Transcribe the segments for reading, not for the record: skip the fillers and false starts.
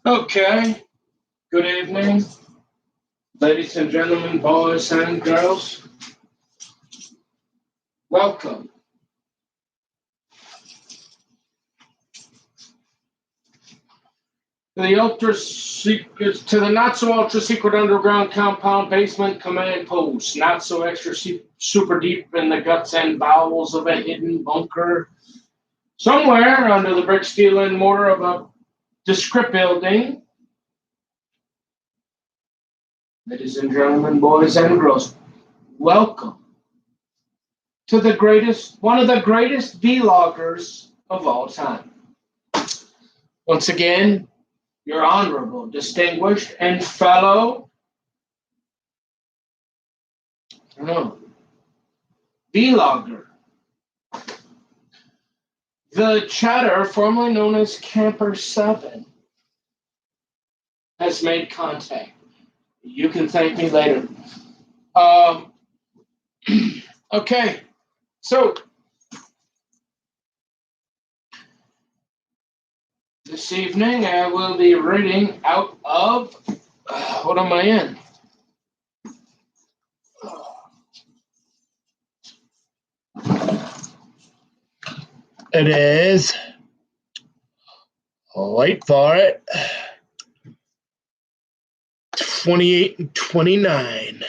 Okay, good evening, ladies and gentlemen, boys and girls. Welcome to the not so ultra secret underground compound basement command post, not so extra super deep in the guts and bowels of a hidden bunker, somewhere under the brick, steel, and mortar of a descript building. Ladies and gentlemen, boys and girls, welcome to one of the greatest vloggers of all time. Once again, your honorable, distinguished, and fellow vlogger, the chatter, formerly known as Camper 7, has made contact. You can thank me later. Okay, so this evening I will be reading out of, what am I in? It is, wait for it, 28 and 29.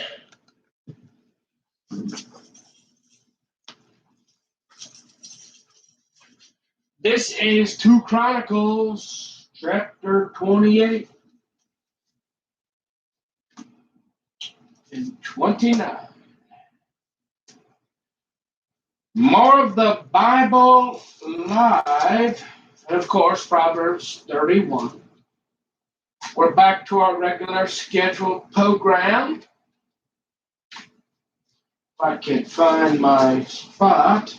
This is 2 Chronicles, chapter 28 and 29. More of the Bible live, and of course, Proverbs 31. We're back to our regular scheduled program. If I can find my spot.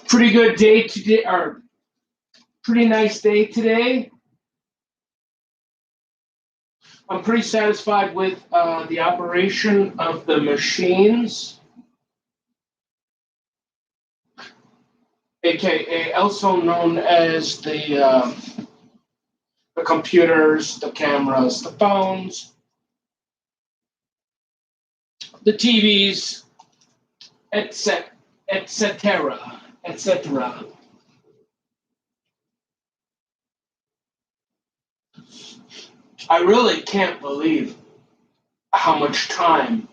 Pretty good day today, or pretty nice day today. I'm pretty satisfied with the operation of the machines, aka also known as the computers, the cameras, the phones, the TVs, etc., etc., etc. I really can't believe how much time.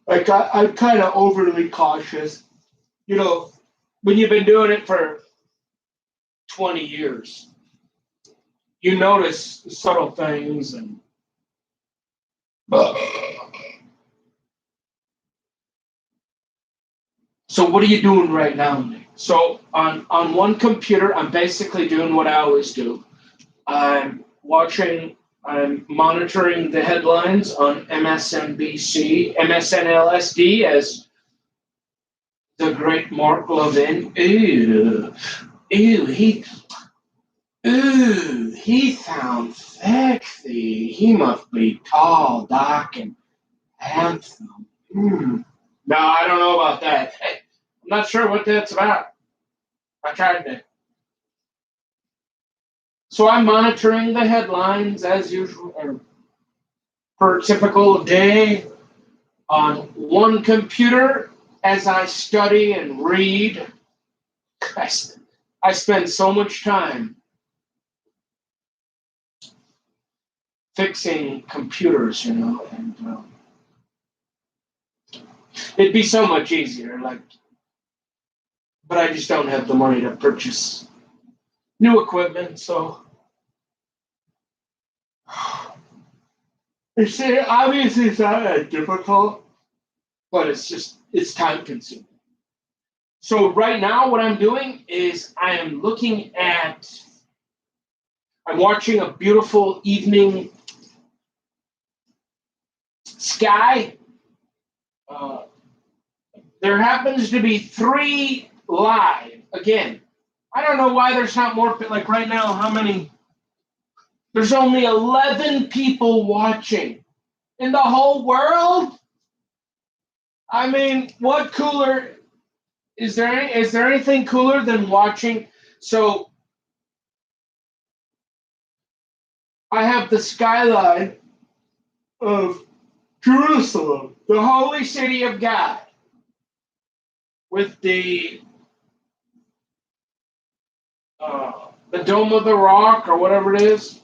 Like, I'm kind of overly cautious. You know, when you've been doing it for 20 years, you notice subtle things and. So what are you doing right now, Nick? So on one computer, I'm basically doing what I always do. I'm monitoring the headlines on MSNBC, MSNLSD, as the great Mark Levin. He sounds sexy. He must be tall, dark, and handsome. No, I don't know about that. Hey, I'm not sure what that's about. I tried to. So I'm monitoring the headlines as usual, or per typical day on one computer as I study and read. I spend so much time fixing computers, and it'd be so much easier, but I just don't have the money to purchase new equipment, so. You see, obviously it's not that difficult, but it's time consuming. So right now what I'm doing is I'm watching a beautiful evening sky. There happens to be 3 live. Again, I don't know why there's not more, like right now, how many There's only 11 people watching in the whole world. I mean, what cooler is there? Is there anything cooler than watching? So I have the skyline of Jerusalem, the holy city of God, with the Dome of the Rock or whatever it is.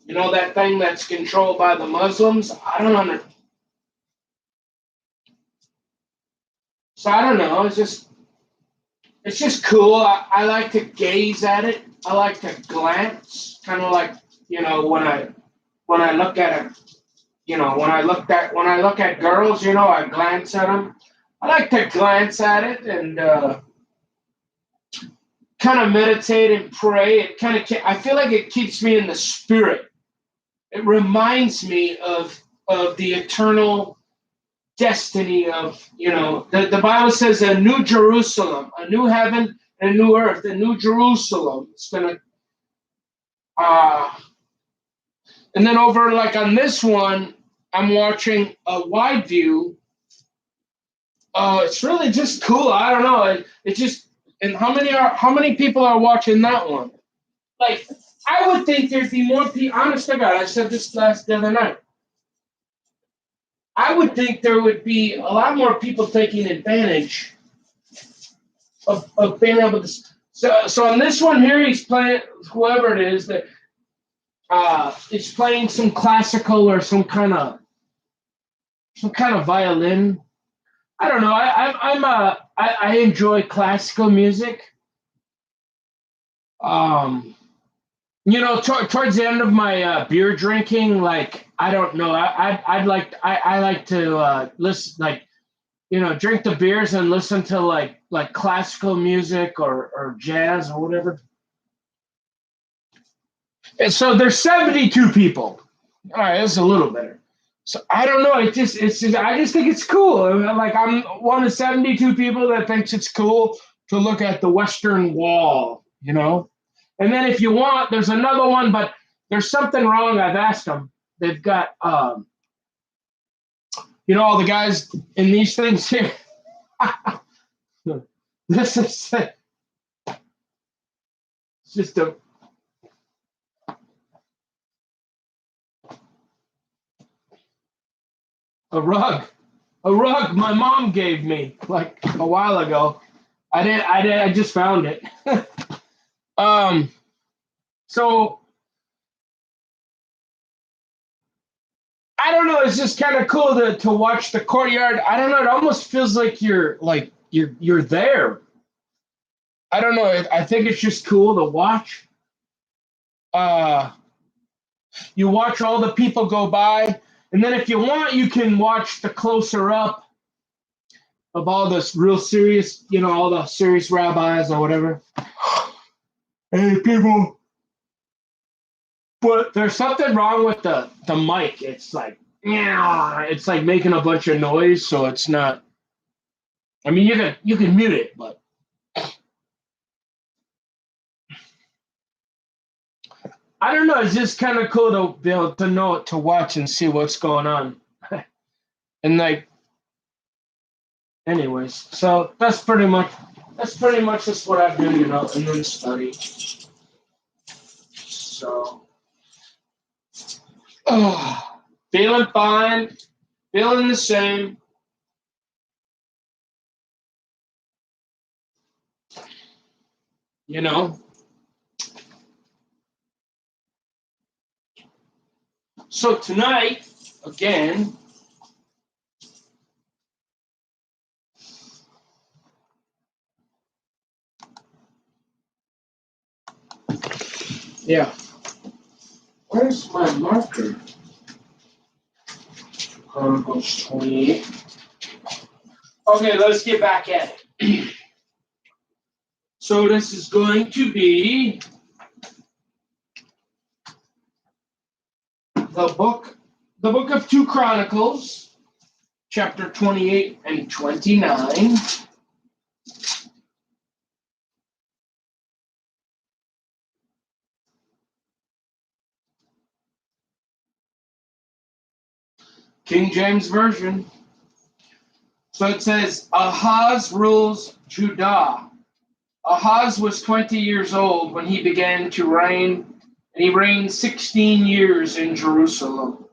You know, that thing that's controlled by the Muslims. I don't know. So I don't know. It's just cool. I like to gaze at it. I like to glance, kind of like, you know, when I look at it, you know, when I look at girls, you know, I glance at them. I like to glance at it and kind of meditate and pray. It kind of, I feel like it keeps me in the spirit. It reminds me of the eternal destiny of, you know, the Bible says a new Jerusalem, a new heaven, and a new earth, a new Jerusalem. It's gonna and then over like on this one, I'm watching a wide view. It's really just cool. I don't know. It just, and how many people are watching that one? Like, I would think there'd be more people. Honest to God, I said this the other night. I would think there would be a lot more people taking advantage of being able to. So on this one here, he's playing whoever it is that is playing some classical or some kind of violin. I don't know. I enjoy classical music. You know, towards the end of my beer drinking, like I don't know, I like to listen, like, you know, drink the beers and listen to like classical music or jazz or whatever. And so there's 72 people. All right, that's a little better. So I don't know. I just think it's cool. I mean, like I'm one of 72 people that thinks it's cool to look at the Western Wall, you know. And then if you want, there's another one, but there's something wrong. I've asked them. They've got, you know, all the guys in these things here. This is just a rug, my mom gave me like a while ago. I just found it. So I don't know. It's just kind of cool to watch the courtyard. I don't know. It almost feels like you're there. I don't know. I think it's just cool to watch. Uh, you watch all the people go by, and then if you want, you can watch the closer up of all this real serious, you know, all the serious rabbis or whatever. Hey, people. But there's something wrong with the mic. It's like, yeah, it's like making a bunch of noise, so it's not. I mean, you can mute it, but I don't know. It's just kind of cool to be able to know to watch and see what's going on. And like, anyways, so that's pretty much just what I do, you know, and then study. So, feeling fine, feeling the same. You know. So tonight, again, yeah. Where's my marker? Chronicles 28. Okay, let's get back at it. So this is going to be the book of 2 Chronicles, chapter 28 and 29. King James Version. So it says, Ahaz rules Judah. Ahaz was 20 years old when he began to reign, and he reigned 16 years in Jerusalem.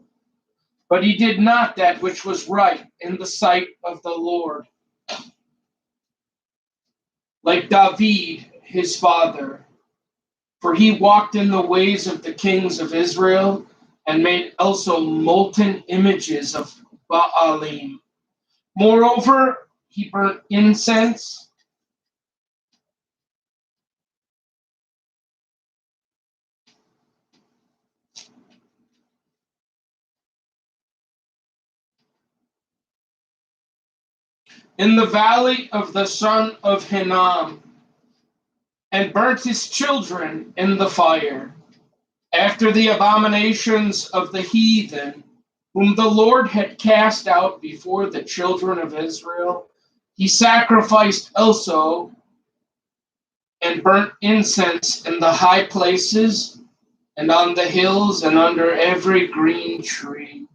But he did not that which was right in the sight of the Lord, like David, his father. For he walked in the ways of the kings of Israel, and made also molten images of Baalim. Moreover, he burnt incense in the valley of the son of Hinnom, and burnt his children in the fire, after the abominations of the heathen, whom the Lord had cast out before the children of Israel. He sacrificed also and burnt incense in the high places and on the hills and under every green tree.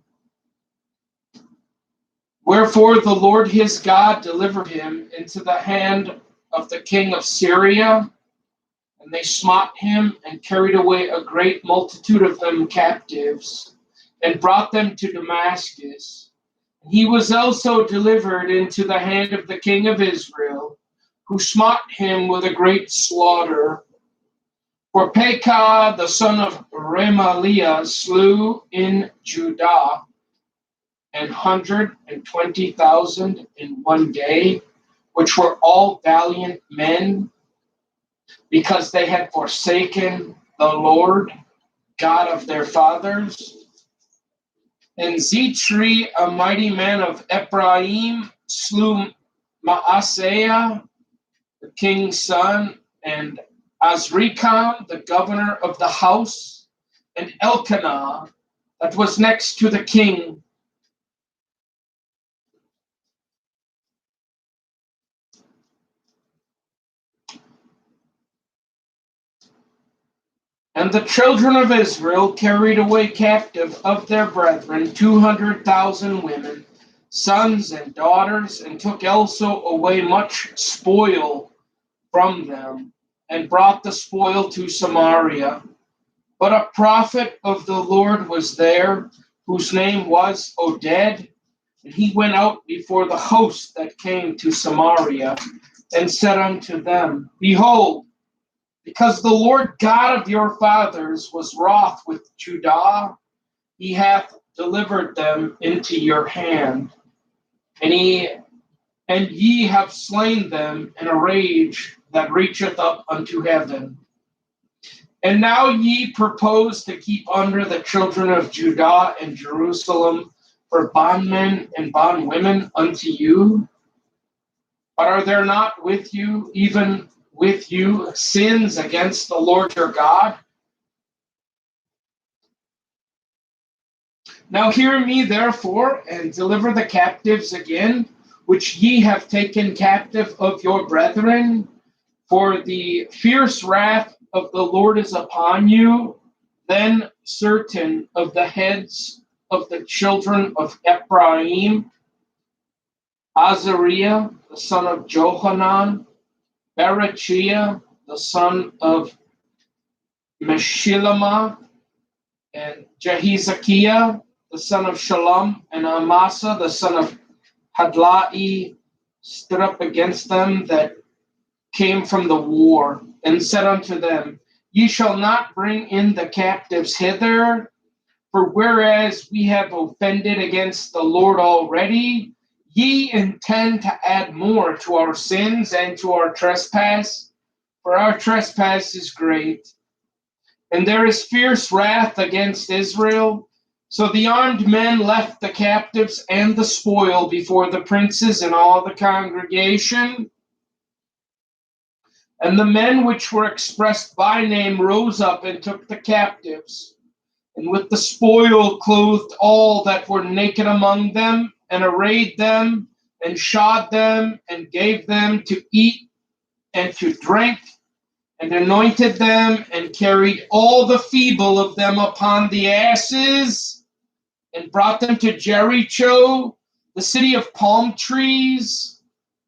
Wherefore the Lord his God delivered him into the hand of the king of Syria, and they smote him and carried away a great multitude of them captives, and brought them to Damascus. He was also delivered into the hand of the king of Israel, who smote him with a great slaughter. For Pekah, the son of Remaliah, slew in Judah 120,000 in one day, which were all valiant men, because they had forsaken the Lord, God of their fathers. And Zitri, a mighty man of Ephraim, slew Maaseiah, the king's son, and Azrikam, the governor of the house, and Elkanah, that was next to the king. And the children of Israel carried away captive of their brethren 200,000 women, sons and daughters, and took also away much spoil from them, and brought the spoil to Samaria. But a prophet of the Lord was there, whose name was Oded, and he went out before the host that came to Samaria, and said unto them, Behold, because the Lord God of your fathers was wroth with Judah, he hath delivered them into your hand, and ye have slain them in a rage that reacheth up unto heaven. And now ye purpose to keep under the children of Judah and Jerusalem for bondmen and bondwomen unto you. But are there not with you, even with you, sins against the Lord your God? Now hear me therefore, and deliver the captives again, which ye have taken captive of your brethren, for the fierce wrath of the Lord is upon you. Then certain of the heads of the children of Ephraim, Azariah, the son of Johanan, Berechiah, the son of Meshillemah, and Jehizekiah, the son of Shalom, and Amasa, the son of Hadlai, stood up against them that came from the war, and said unto them, Ye shall not bring in the captives hither, for whereas we have offended against the Lord already, ye intend to add more to our sins and to our trespass, for our trespass is great. And there is fierce wrath against Israel. So the armed men left the captives and the spoil before the princes and all the congregation. And the men which were expressed by name rose up and took the captives, and with the spoil clothed all that were naked among them, and arrayed them, and shod them, and gave them to eat and to drink, and anointed them, and carried all the feeble of them upon the asses, and brought them to Jericho, the city of palm trees,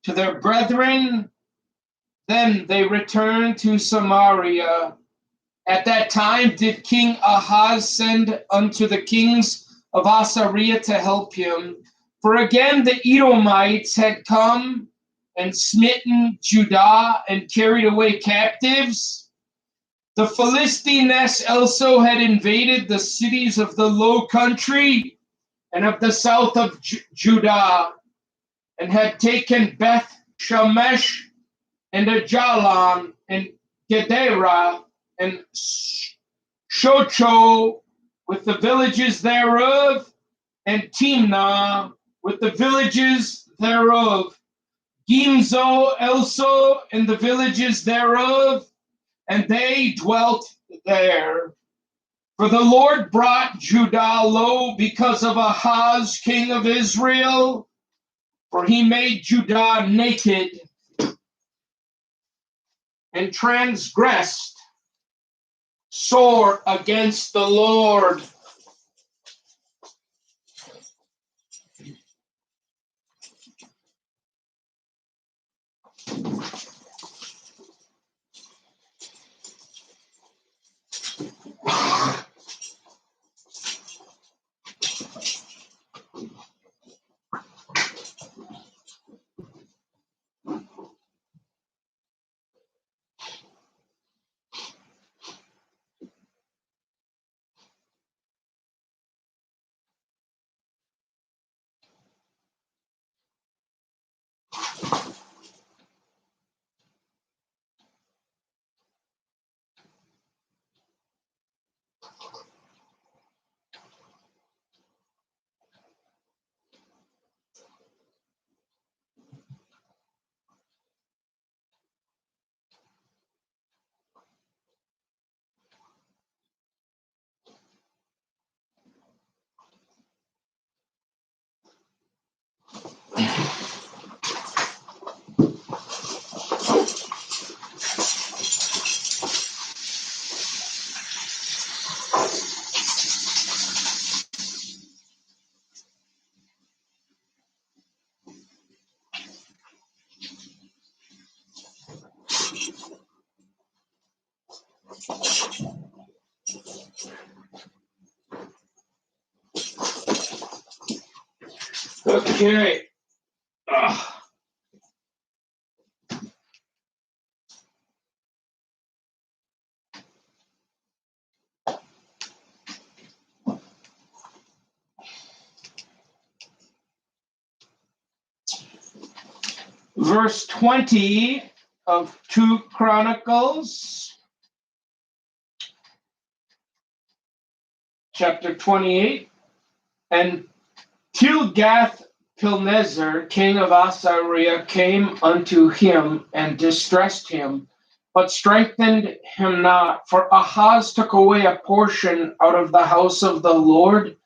to their brethren. Then they returned to Samaria. At that time did King Ahaz send unto the kings of Assyria to help him. For again the Edomites had come and smitten Judah and carried away captives. The Philistines also had invaded the cities of the low country and of the south of Judah, and had taken Beth Shemesh and Ajalon and Gedera and Shocho with the villages thereof, and Timnah with the villages thereof, Gimzo also and the villages thereof, and they dwelt there. For the Lord brought Judah low because of Ahaz, king of Israel, for he made Judah naked and transgressed sore against the Lord. Okay. Verse 20 of 2 Chronicles, chapter 28. And Tilgath-Pilneser, king of Assyria, came unto him and distressed him, but strengthened him not. For Ahaz took away a portion out of the house of the Lord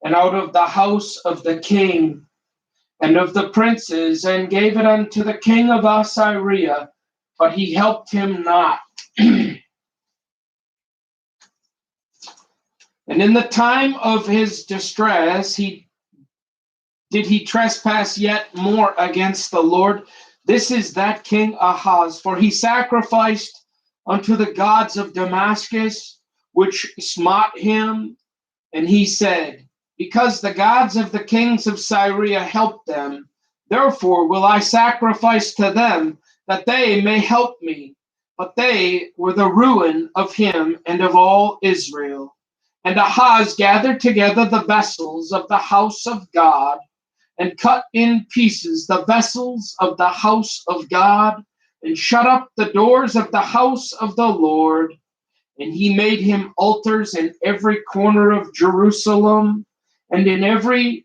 and out of the house of the king and of the princes, and gave it unto the king of Assyria, but he helped him not. And in the time of his distress, he trespass yet more against the Lord. This is that King Ahaz, for he sacrificed unto the gods of Damascus, which smote him. And he said, because the gods of the kings of Syria helped them, therefore will I sacrifice to them, that they may help me. But they were the ruin of him and of all Israel. And Ahaz gathered together the vessels of the house of God, and cut in pieces the vessels of the house of God, and shut up the doors of the house of the Lord. And he made him altars in every corner of Jerusalem, and in every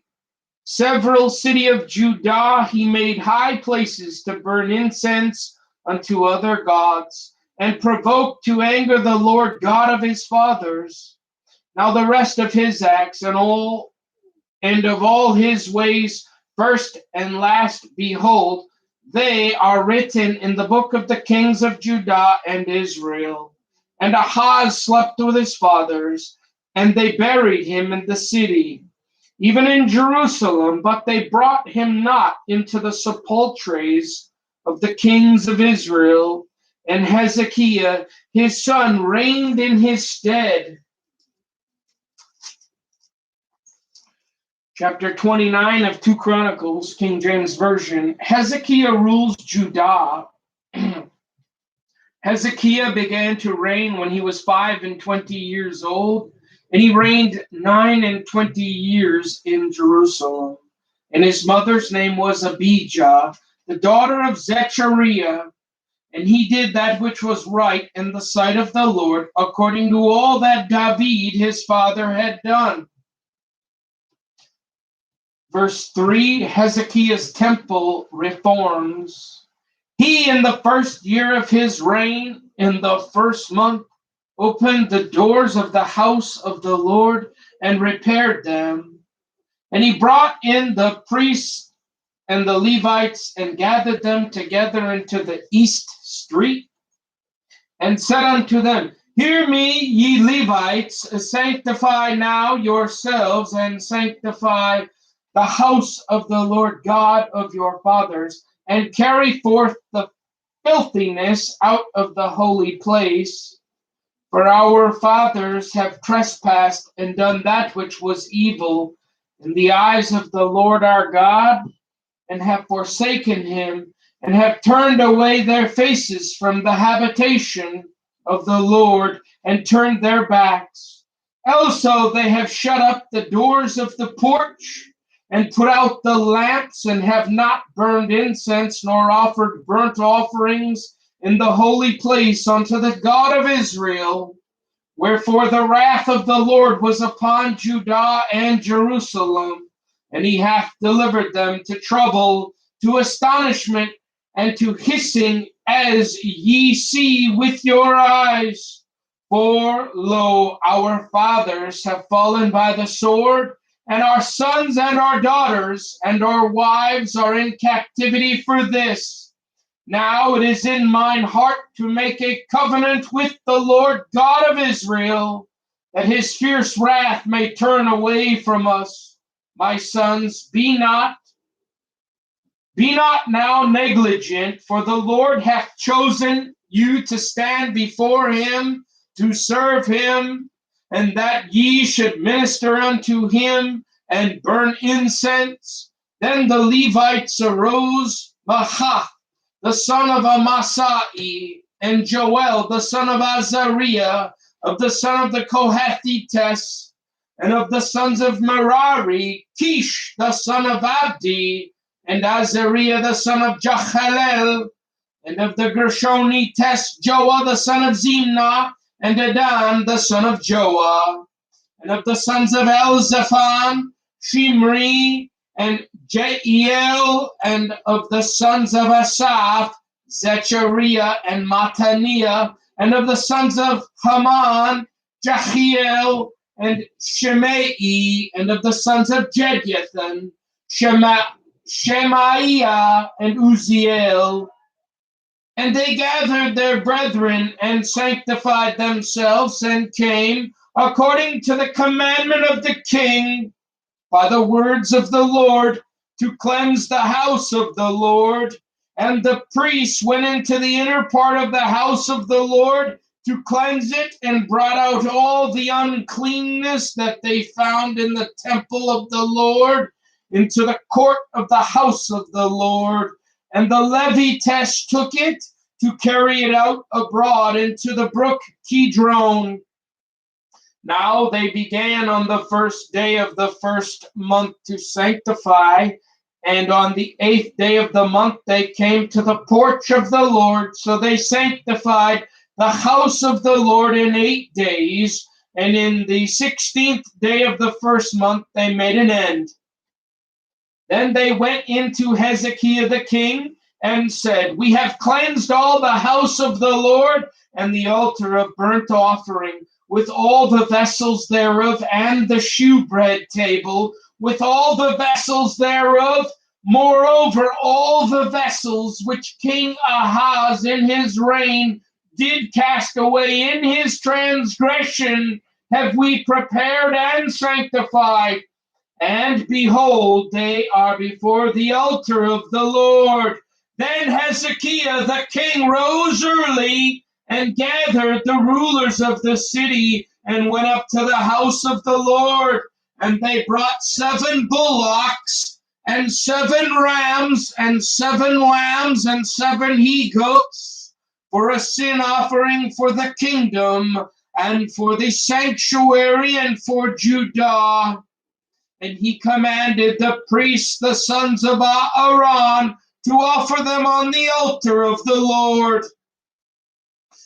several city of Judah he made high places to burn incense unto other gods, and provoked to anger the Lord God of his fathers. Now the rest of his acts and of all his ways, first and last, behold, they are written in the book of the kings of Judah and Israel. And Ahaz slept with his fathers, and they buried him in the city. even in Jerusalem, but they brought him not into the sepulchres of the kings of Israel. And Hezekiah, his son, reigned in his stead. Chapter 29 of 2 Chronicles, King James Version. Hezekiah rules Judah. Hezekiah began to reign when he was 25 years old, and he reigned 29 years in Jerusalem. And his mother's name was Abijah, the daughter of Zechariah. And he did that which was right in the sight of the Lord, according to all that David his father had done. Verse 3, Hezekiah's temple reforms. He, in the first year of his reign, in the first month, opened the doors of the house of the Lord and repaired them. And he brought in the priests and the Levites and gathered them together into the east street and said unto them, Hear me, ye Levites, sanctify now yourselves and sanctify the house of the Lord God of your fathers, and carry forth the filthiness out of the holy place. For our fathers have trespassed and done that which was evil in the eyes of the Lord our God, and have forsaken him, and have turned away their faces from the habitation of the Lord, and turned their backs. Also they have shut up the doors of the porch, and put out the lamps, and have not burned incense, nor offered burnt offerings in the holy place unto the God of Israel. Wherefore the wrath of the Lord was upon Judah and Jerusalem, and he hath delivered them to trouble, to astonishment, and to hissing, as ye see with your eyes. For, lo, our fathers have fallen by the sword, and our sons and our daughters and our wives are in captivity for this. Now it is in mine heart to make a covenant with the Lord God of Israel, that his fierce wrath may turn away from us. My sons, be not now negligent, for the Lord hath chosen you to stand before him, to serve him, and that ye should minister unto him and burn incense. Then the Levites arose, Mahath, the son of Amasai, and Joel, the son of Azariah, of the son of the Kohathites, and of the sons of Merari, Kish, the son of Abdi, and Azariah, the son of Jachalel, and of the Gershonites, Joah, the son of Zimnah, and Edan, the son of Joah, and of the sons of Elzaphan, Shimri, and Jeiel, and of the sons of Asaph, Zechariah and Mattaniah, and of the sons of Haman, Jehiel, and Shimei, and of the sons of Jeduthun, Shemaiah, and Uzziel. And they gathered their brethren and sanctified themselves, and came, according to the commandment of the king, by the words of the Lord, to cleanse the house of the Lord. And the priests went into the inner part of the house of the Lord to cleanse it, and brought out all the uncleanness that they found in the temple of the Lord into the court of the house of the Lord. And the Levites took it to carry it out abroad into the brook Kidron. Now they began on the first day of the first month to sanctify, and on the 8th day of the month they came to the porch of the Lord. So they sanctified the house of the Lord in 8 days, and in the 16th day of the first month they made an end. Then they went into Hezekiah the king and said, We have cleansed all the house of the Lord and the altar of burnt offering, with all the vessels thereof, and the shewbread table, with all the vessels thereof. Moreover, all the vessels which King Ahaz in his reign did cast away in his transgression have we prepared and sanctified. And behold, they are before the altar of the Lord. Then Hezekiah the king rose early and gathered the rulers of the city and went up to the house of the Lord. And they brought 7 bullocks and 7 rams and 7 lambs and 7 he-goats for a sin offering for the kingdom and for the sanctuary and for Judah. And he commanded the priests, the sons of Aaron, to offer them on the altar of the Lord.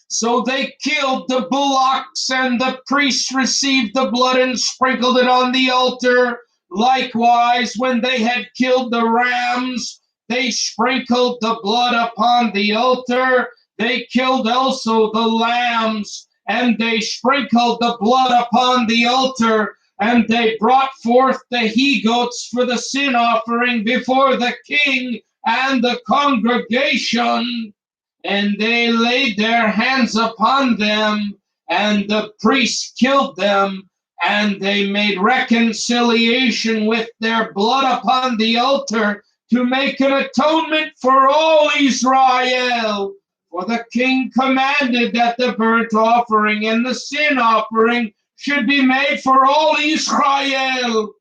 So they killed the bullocks, and the priests received the blood and sprinkled it on the altar. Likewise, when they had killed the rams, they sprinkled the blood upon the altar. They killed also the lambs, and they sprinkled the blood upon the altar. And they brought forth the he-goats for the sin offering before the king and the congregation. And they laid their hands upon them, and the priests killed them, and they made reconciliation with their blood upon the altar to make an atonement for all Israel. For the king commanded that the burnt offering and the sin offering should be made for all Israel.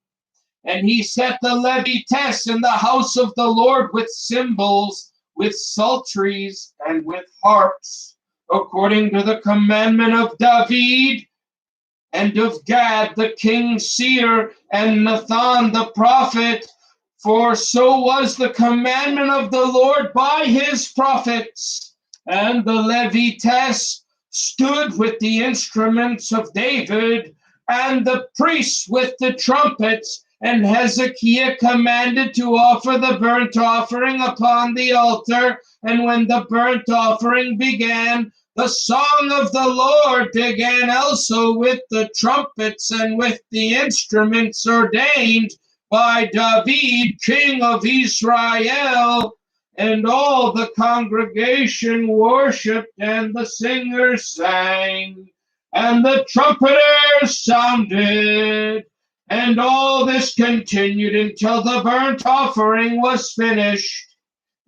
And he set the Levites in the house of the Lord with cymbals, with psalteries, and with harps, according to the commandment of David and of Gad the king's seer and Nathan the prophet. For so was the commandment of the Lord by his prophets. And the Levites stood with the instruments of David, and the priests with the trumpets. And Hezekiah commanded to offer the burnt offering upon the altar. And when the burnt offering began, the song of the Lord began also with the trumpets and with the instruments ordained by David, king of Israel. And all the congregation worshipped, and the singers sang, and the trumpeters sounded. And all this continued until the burnt offering was finished.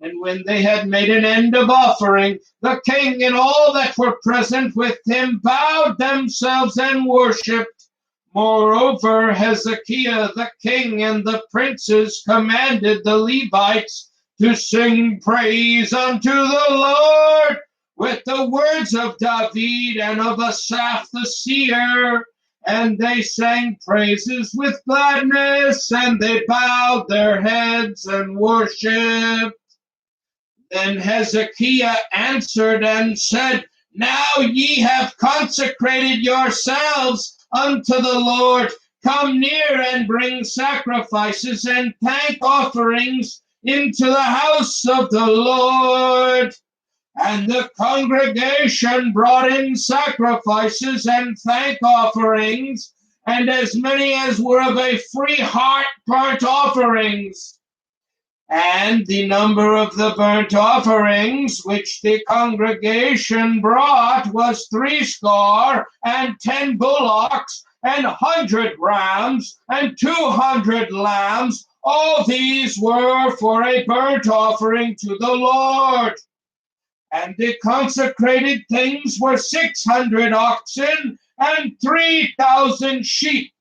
And when they had made an end of offering, the king and all that were present with him bowed themselves and worshipped. Moreover, Hezekiah the king and the princes commanded the Levites to sing praise unto the Lord with the words of David and of Asaph the seer. And they sang praises with gladness, and they bowed their heads and worshipped. Then Hezekiah answered and said, Now ye have consecrated yourselves unto the Lord. Come near and bring sacrifices and thank offerings into the house of the Lord. And the congregation brought in sacrifices and thank offerings, and as many as were of a free heart burnt offerings. And the number of the burnt offerings which the congregation brought was 70 bullocks, and 100 rams, and 200 lambs. All these were for a burnt offering to the Lord. And the consecrated things were 600 oxen and 3,000 sheep.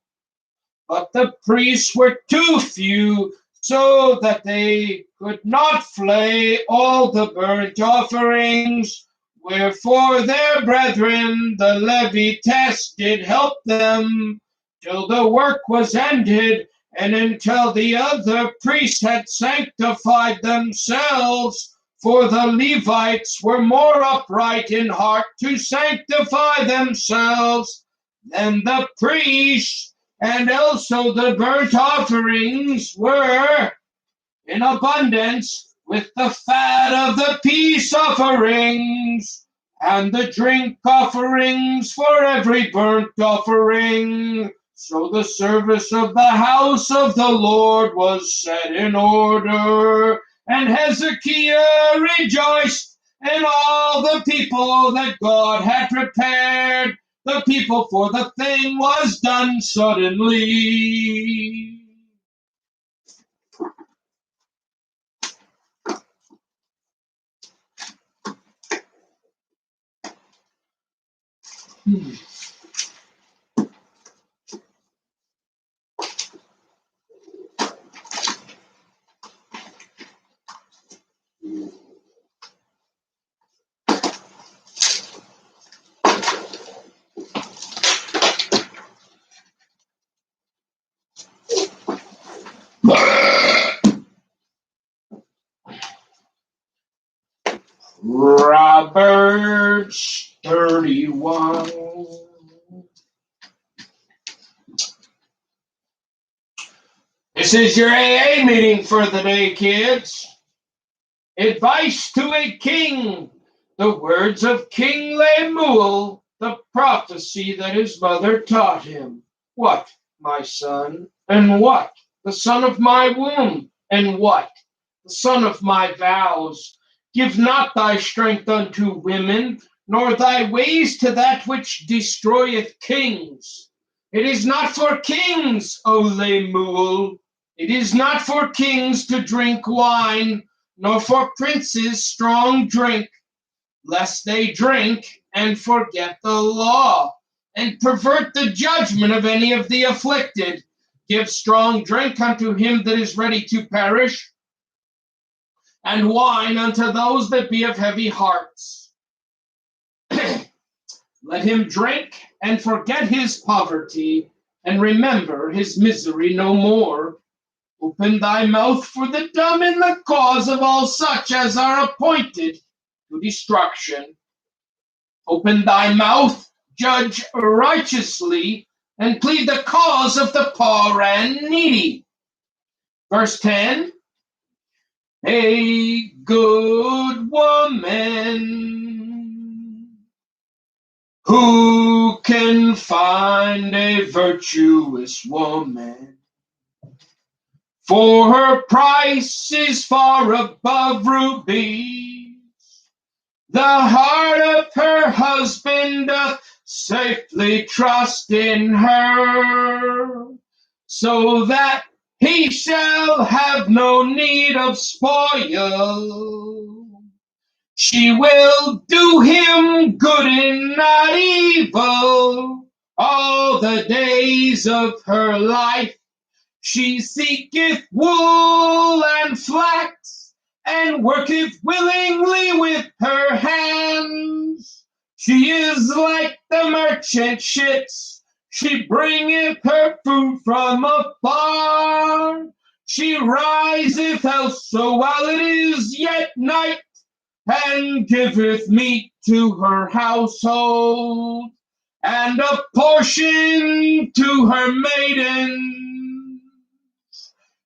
But the priests were too few, so that they could not flay all the burnt offerings. Wherefore their brethren, the Levites, did help them till the work was ended, and until the other priests had sanctified themselves. For the Levites were more upright in heart to sanctify themselves than the priests, and also the burnt offerings were in abundance with the fat of the peace offerings, and the drink offerings for every burnt offering. So the service of the house of the Lord was set in order. And Hezekiah rejoiced, and all the people that God had prepared the people, for the thing was done suddenly. Roberts 31. This is your AA meeting for the day, kids. Advice to a king. The words of King Lemuel, the prophecy that his mother taught him. What, my son? And what? The son of my womb. And what? The son of my vows. Give not thy strength unto women, nor thy ways to that which destroyeth kings. It is not for kings, O Lemuel. It is not for kings to drink wine, nor for princes strong drink, lest they drink and forget the law, and pervert the judgment of any of the afflicted. Give strong drink unto him that is ready to perish, and wine unto those that be of heavy hearts. Let him drink and forget his poverty, and remember his misery no more. Open thy mouth for the dumb in the cause of all such as are appointed to destruction. Open thy mouth, judge righteously, and plead the cause of the poor and needy. Verse 10, a good woman. Who can find a virtuous woman? For her price is far above rubies. The heart of her husband doth safely trust in her, so that he shall have no need of spoil. She will do him good and not evil all the days of her life. She seeketh wool and flax, and worketh willingly with her hands. She is like the merchant ships. She bringeth her food from afar. She riseth also while it is yet night, and giveth meat to her household, and a portion to her maidens.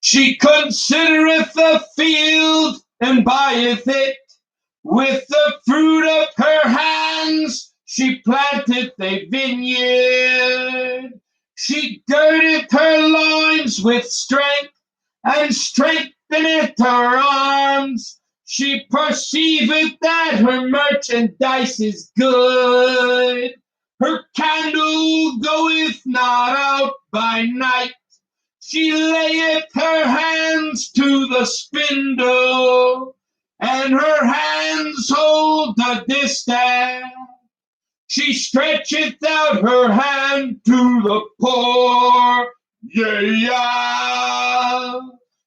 She considereth the field, and buyeth it. With the fruit of her hands she planteth a vineyard. She girdeth her loins with strength, and strengtheneth her arms. She perceiveth that her merchandise is good. Her candle goeth not out by night. She layeth her hands to the spindle, and her hands hold the distaff. She stretcheth out her hand to the poor. Yea.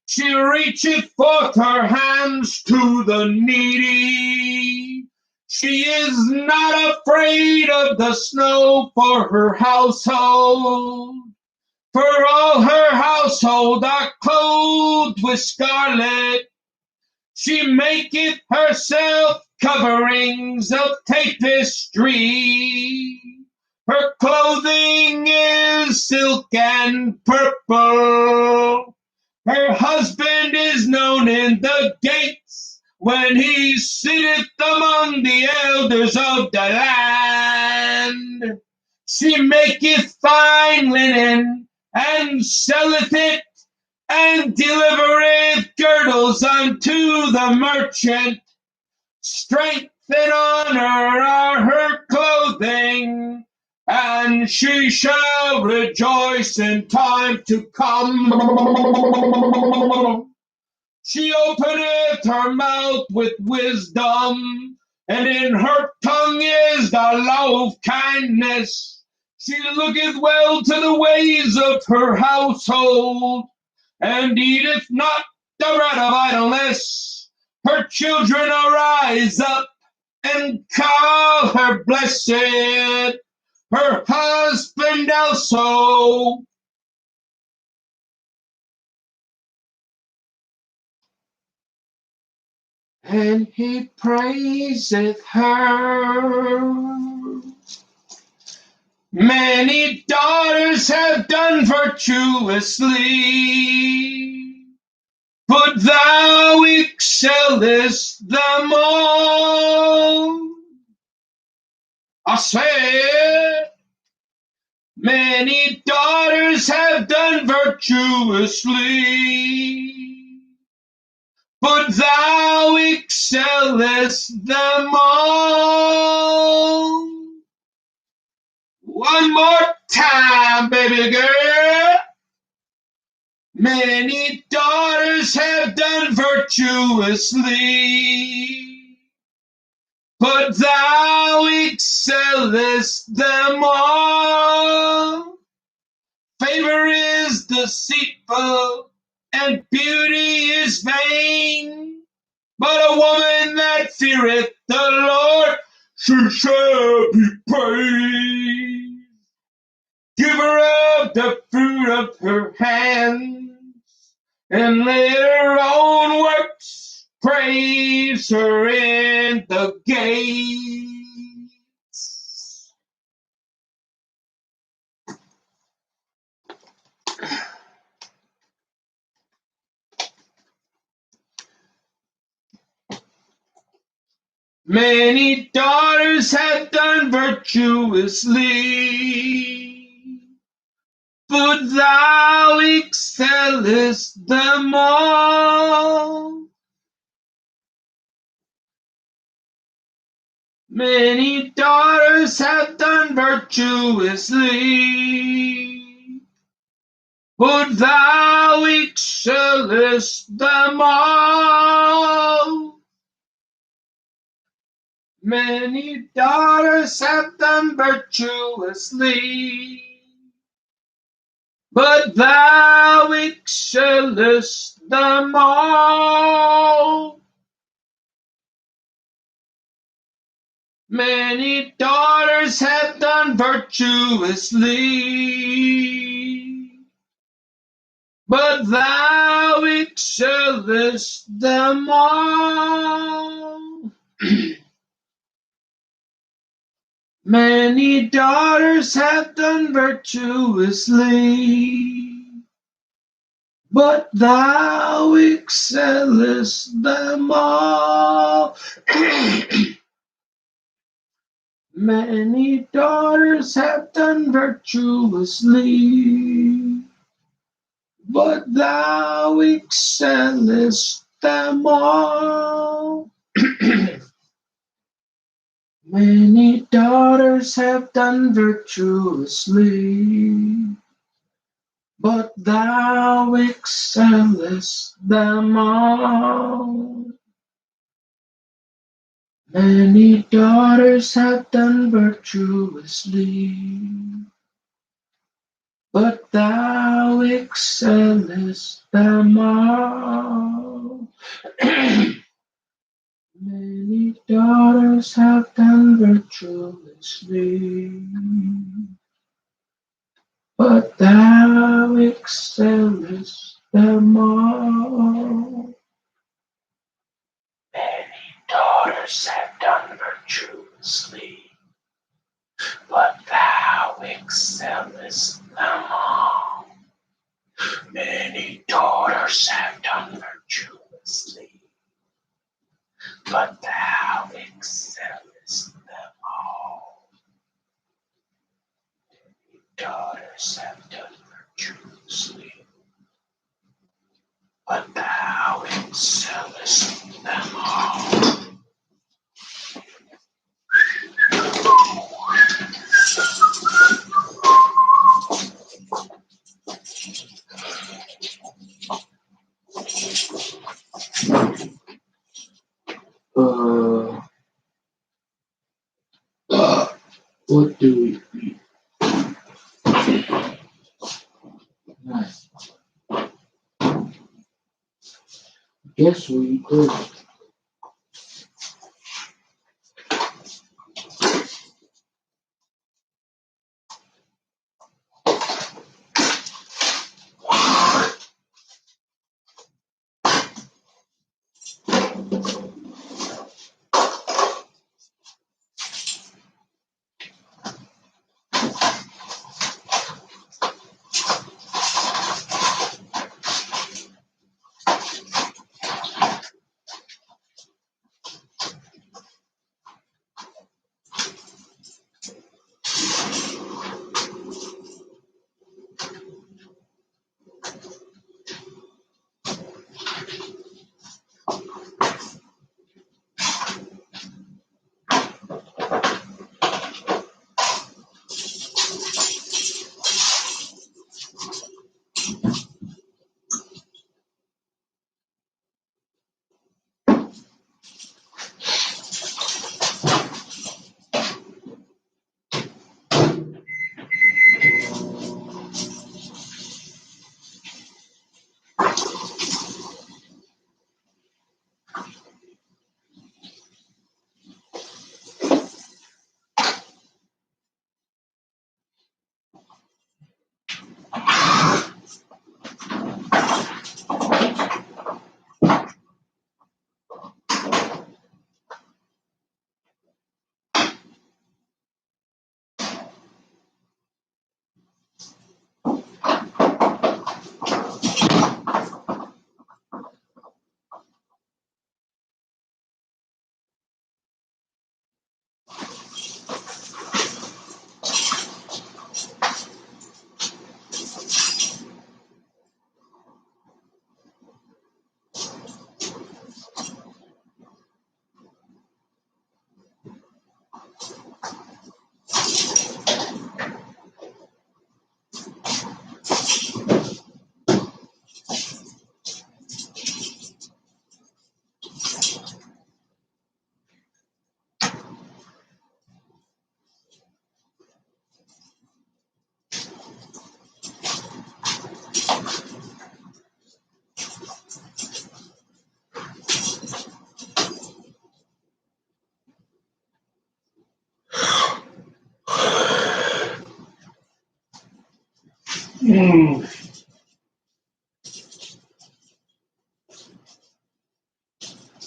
She reacheth forth her hands to the needy. She is not afraid of the snow for her household, for all her household are clothed with scarlet. She maketh herself coverings of tapestry. Her clothing is silk and purple. Her husband is known in the gates when he sitteth among the elders of the land. She maketh fine linen and selleth it, and delivereth girdles unto the merchant. Strength and honor are her clothing, and she shall rejoice in time to come. She openeth her mouth with wisdom, and in her tongue is the law of kindness. She looketh well to the ways of her household, and eateth not the bread of idleness. Her children arise up and call her blessed, her husband also. And he praiseth her. Many daughters have done virtuously, but thou excellest them all. I said, many daughters have done virtuously, but thou excellest them all. One more time, baby girl. Many daughters have done virtuously, but thou excellest them all. Favor is deceitful, and beauty is vain, but a woman that feareth the Lord, she shall be praised. Give her of the fruit of her hands, and let her own works praise her in the gates. Many daughters have done virtuously, but thou excellest them all. Many daughters have done virtuously, but thou excellest them all. Many daughters have done virtuously, but thou excellest them all. Many daughters have done virtuously, but thou excellest them all. Many daughters have done virtuously, but thou excellest them all. Many daughters have done virtuously, but thou excellest them all. Many daughters have done virtuously, but thou excellest them all. Many daughters have done virtuously, but thou excellest them all. Many daughters have done virtuously, but thou excellest them all. Many daughters have done virtuously, but thou excellest them all. Many daughters have done virtuously, but thou excellest them all. Many daughters have done virtuously, but thou excellest them all. What do we eat? Nice. Guess we eat this.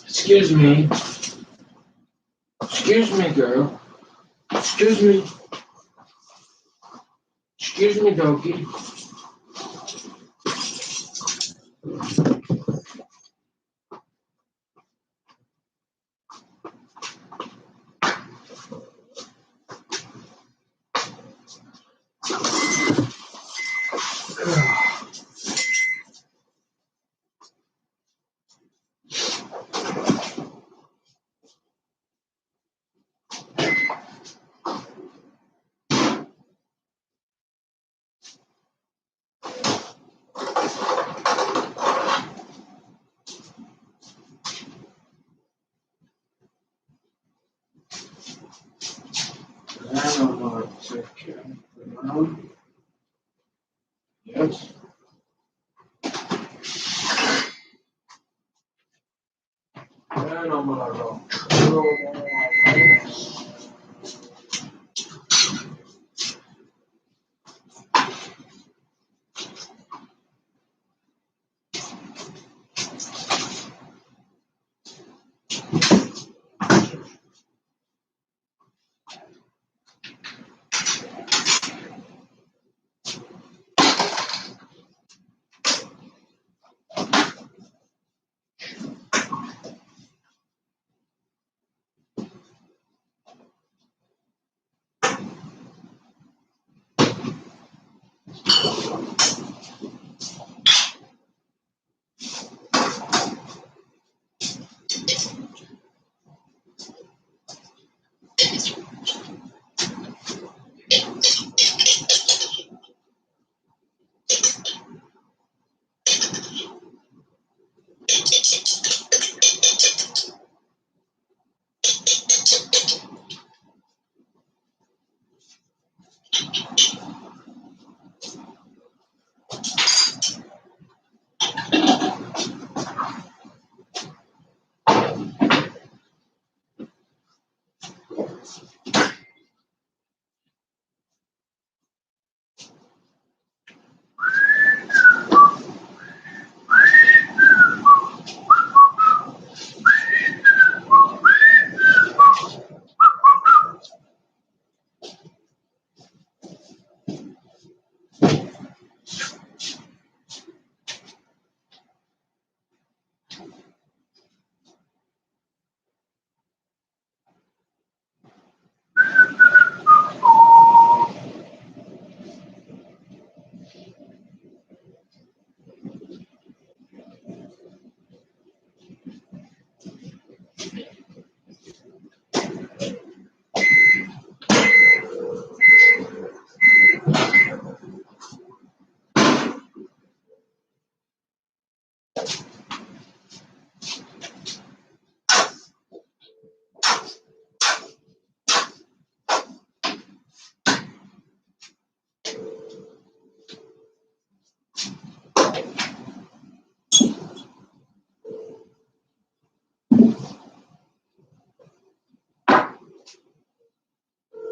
Excuse me. Excuse me, girl. Excuse me. Excuse me, doggy. I don't know what to say. Yes. I don't know.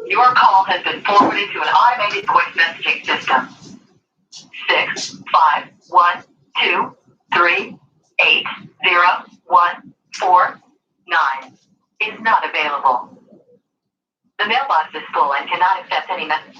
Your call has been forwarded to an automated voice messaging system. 651238014 is not available. The mailbox is full and cannot accept any message.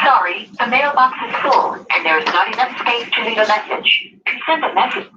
Sorry, the mailbox is full and there is not enough space to leave a message. Send a message.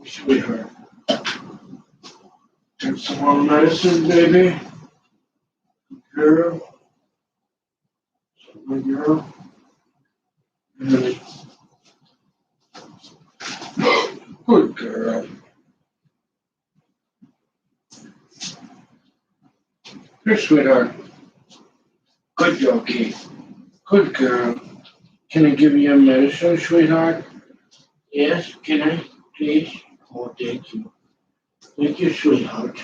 Sweetheart. Take some more medicine, baby. Girl. Good girl. Good. Good girl. Here, sweetheart. Good doggy. Good girl. Can I give you a medicine, sweetheart? Yes, can I? Please? Oh, thank you. Thank you, sweetheart.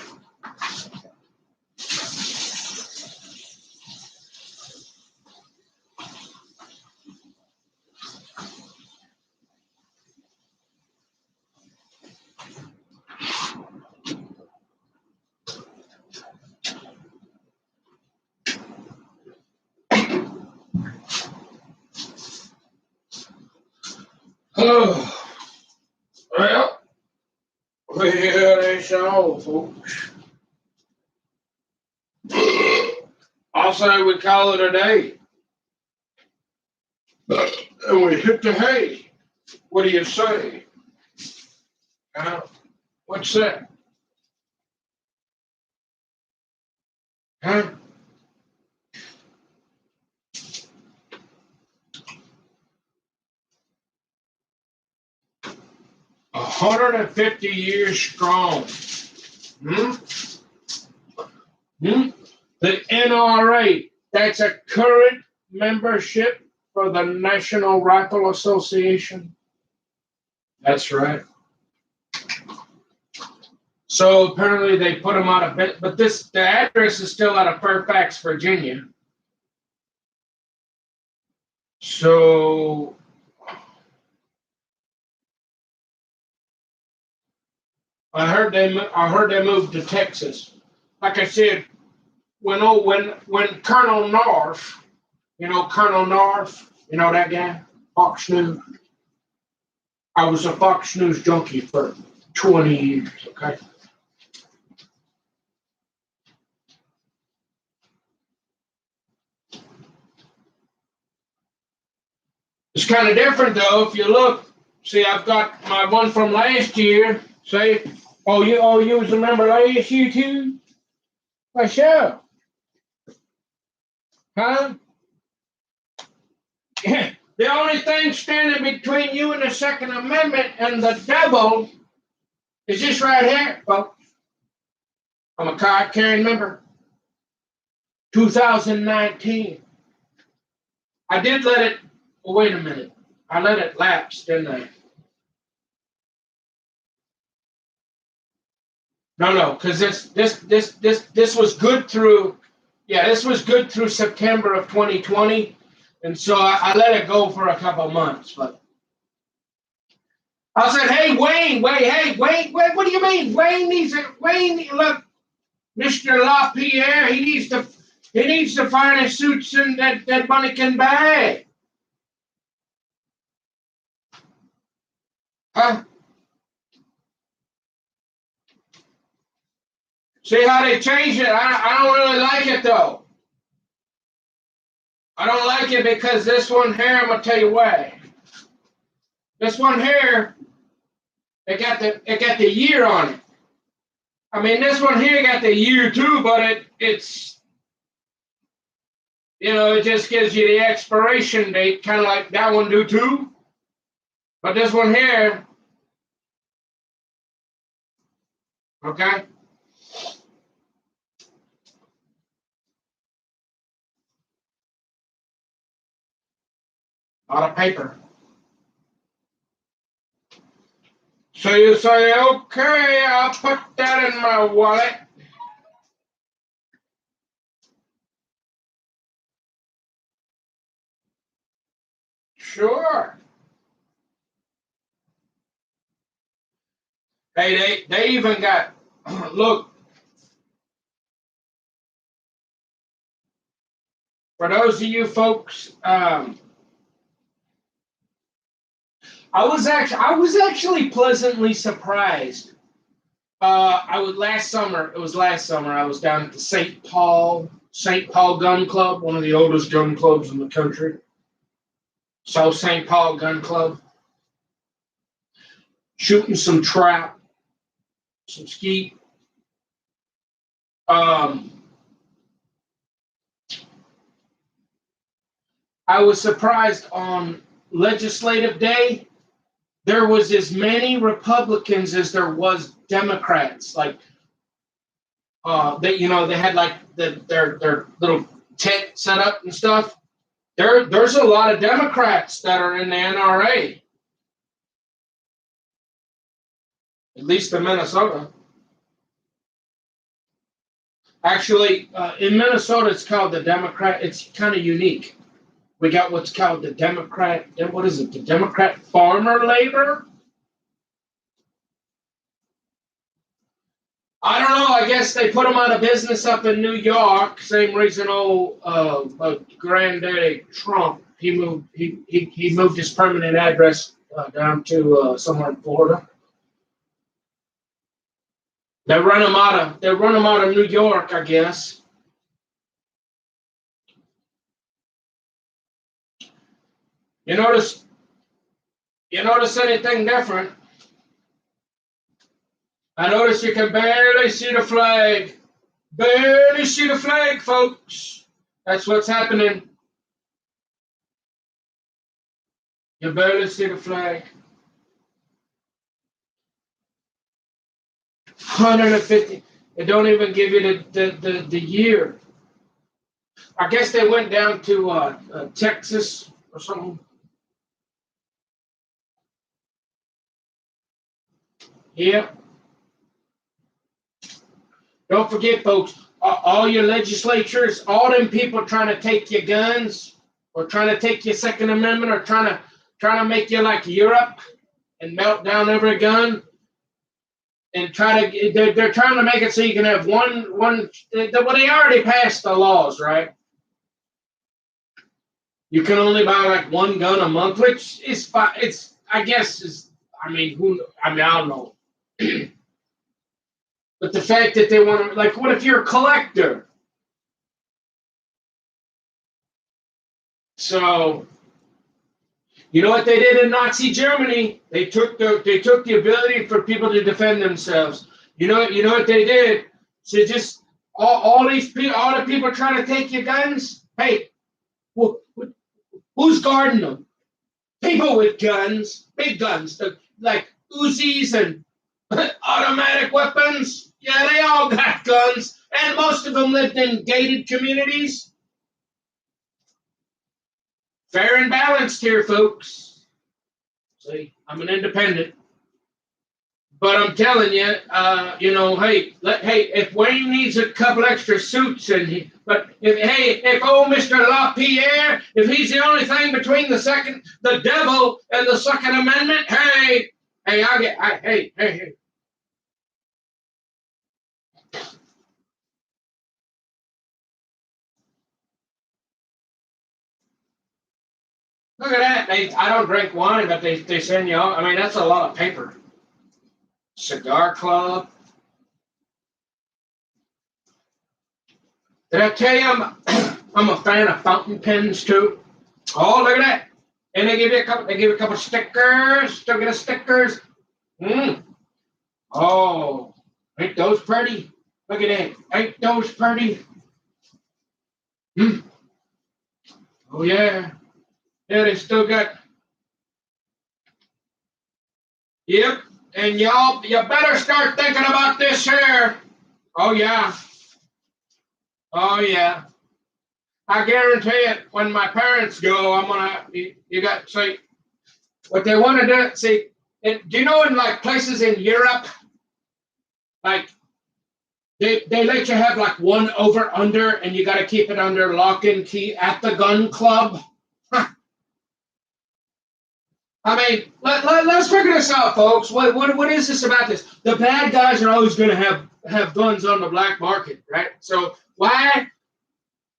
Oh, well, that's all, folks. I'll say we call it a day. And we hit the hay. What do you say? What's that? Huh? 150 years strong. Hmm? Hmm? The NRA, that's a current membership for the National Rifle Association. That's right. So apparently they put them out of bed, but the address is still out of Fairfax, Virginia. So I heard they moved to Texas. Like I said, when Colonel North, Colonel North, that guy, Fox News. I was a Fox News junkie for 20 years. Okay. It's kind of different though. If you look, see, I've got my one from last year. See, you was a member last year too? For sure. Huh? Yeah. The only thing standing between you and the Second Amendment and the devil is this right here, folks. I'm a card carrying member. 2019. I did let it. Well, wait a minute. I let it lapse, didn't I? No, because this was good through. Yeah, this was good through September of 2020, and so I let it go for a couple of months. But I said, "Hey, Wayne, what do you mean? Look, Mr. LaPierre, he needs the finest suits and that money can buy." Huh? See how they changed it? I don't really like it though. I don't like it because this one here, I'm gonna tell you why. This one here, it got the year on it. I mean, this one here got the year too, but it's it just gives you the expiration date, kind of like that one do too. But this one here, okay. A lot of paper. So you say, okay, I'll put that in my wallet. Sure. Hey, they even got, look, for those of you folks, I was actually pleasantly surprised. It was last summer, I was down at the St. Paul Gun Club, one of the oldest gun clubs in the country. South St. Paul Gun Club. Shooting some trout, some skeet. I was surprised on legislative day, there was as many Republicans as there was Democrats. Like, they had like their little tent set up and stuff. There's a lot of Democrats that are in the NRA, at least in Minnesota. Actually, in Minnesota, it's called the Democrat. It's kind of unique. We got what's called the Democrat. What is it? The Democrat Farmer Labor. I don't know. I guess they put him out of business up in New York. Same reason old granddaddy Trump. He moved his permanent address down to somewhere in Florida. They run them out of New York, I guess. You notice anything different? I notice you can barely see the flag. Barely see the flag, folks. That's what's happening. You barely see the flag. 150. They don't even give you the year. I guess they went down to Texas or something. Yeah. Don't forget, folks, all your legislatures, all them people trying to take your guns or trying to take your Second Amendment or trying to make you like Europe and melt down every gun and they're trying to make it so you can have one. Well, they already passed the laws, right? You can only buy like one gun a month, which is fine. I don't know. But the fact that they want to, like, what if you're a collector? So, you know what they did in Nazi Germany? They took the ability for people to defend themselves. You know what they did? So just all the people trying to take your guns. Hey, who's guarding them? People with guns, big guns, like Uzis and automatic weapons. Yeah, they all got guns, and most of them lived in gated communities. Fair and balanced here, folks. See, I'm an independent. But I'm telling you, hey, if Wayne needs a couple extra suits, if old Mr. LaPierre, if he's the only thing between the devil and the Second Amendment, hey, hey. Look at that. I don't drink wine, but they send you all. I mean, that's a lot of paper. Cigar Club. Did I tell you I'm a fan of fountain pens too? Oh, look at that. And they give you a couple stickers. Still get stickers. Oh, ain't those pretty? Look at that. Ain't those pretty? Oh yeah. Yeah, they still got. Yep. And y'all, you better start thinking about this here. Oh yeah. Oh yeah. I guarantee it. When my parents go, I'm gonna. You got see what they want to do. See, do you know in like places in Europe, like they let you have like one over under, and you got to keep it under lock and key at the gun club. I mean, let's figure this out, folks. What is this about this? The bad guys are always going to have guns on the black market, right? So why,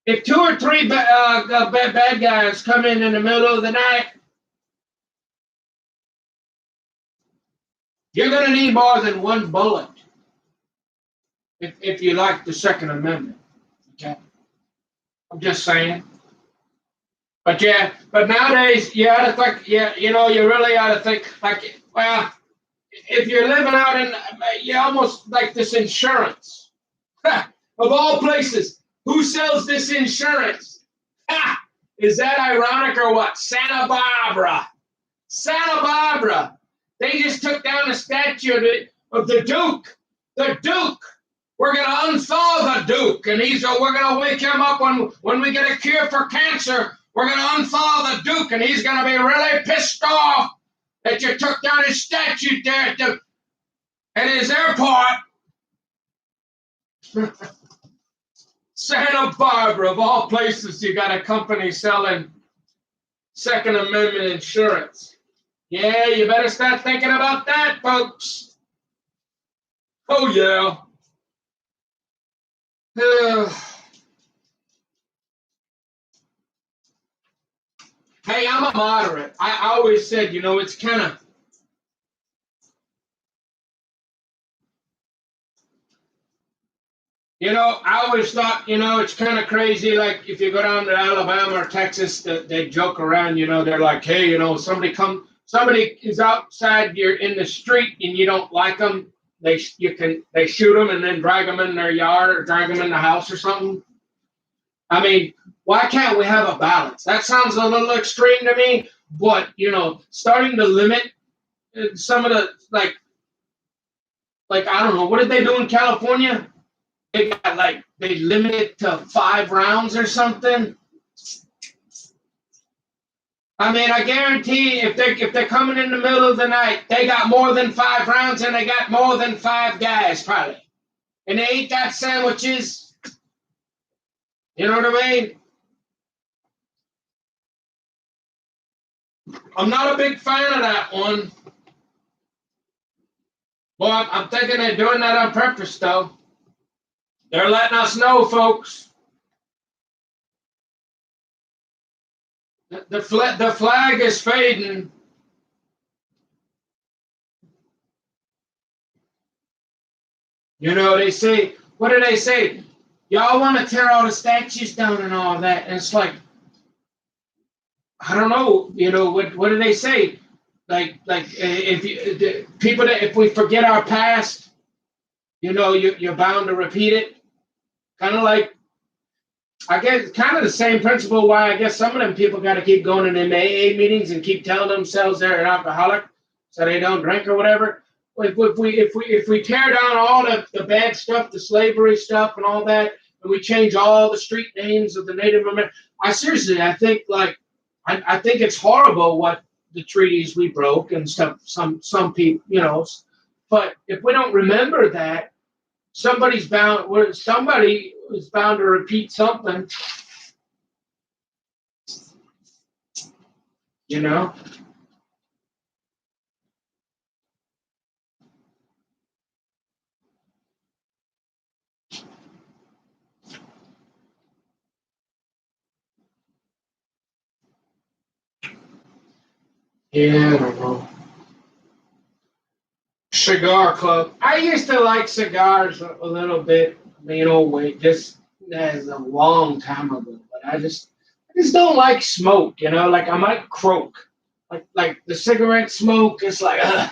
if 2 or 3 bad guys come in the middle of the night, you're going to need more than one bullet if you like the Second Amendment. Okay, I'm just saying. But nowadays you ought to think, you really ought to think like, well, if you're living out in, you almost like this insurance. Of all places, who sells this insurance? Is that ironic or what? Santa Barbara. Santa Barbara. They just took down the statue of the Duke. The Duke. We're going to unthaw the Duke, and we're going to wake him up when we get a cure for cancer. We're going to unthaw the Duke, and he's going to be really pissed off that you took down his statue there at his airport. Santa Barbara, of all places, you got a company selling Second Amendment insurance. Yeah, you better start thinking about that, folks. Oh, yeah. Hey, I'm a moderate. I always said, it's kind of, I always thought, it's kind of crazy. Like if you go down to Alabama or Texas, they joke around. They're like, hey, somebody is outside. You're in the street and you don't like them. They shoot them and then drag them in their yard or drag them in the house or something. I mean, why can't we have a balance? That sounds a little extreme to me, but starting to limit some of the like I don't know, what did they do in California? They got they limit it to 5 rounds or something. I mean, I guarantee if they're coming in the middle of the night, they got more than 5 rounds and they got more than 5 guys probably, and they ain't got sandwiches. You know what I mean? I'm not a big fan of that one. Well, I'm thinking they're doing that on purpose, though. They're letting us know, folks. The flag is fading. They say, what do they say? Y'all want to tear all the statues down and all that. And it's like, I don't know, what do they say? If we forget our past, you're bound to repeat it. Kind of like, I guess, kind of the same principle why I guess some of them people got to keep going to them AA meetings and keep telling themselves they're an alcoholic so they don't drink or whatever. If we tear down all the bad stuff, the slavery stuff and all that, and we change all the street names of the Native American, I think I think it's horrible what the treaties we broke and stuff. Some people, but if we don't remember that, somebody is bound to repeat something. You know. Yeah, I don't know. Cigar club. I used to like cigars a little bit. Wait, just as a long time ago. But I just don't like smoke. Like I might croak. Like the cigarette smoke. It's like, ugh.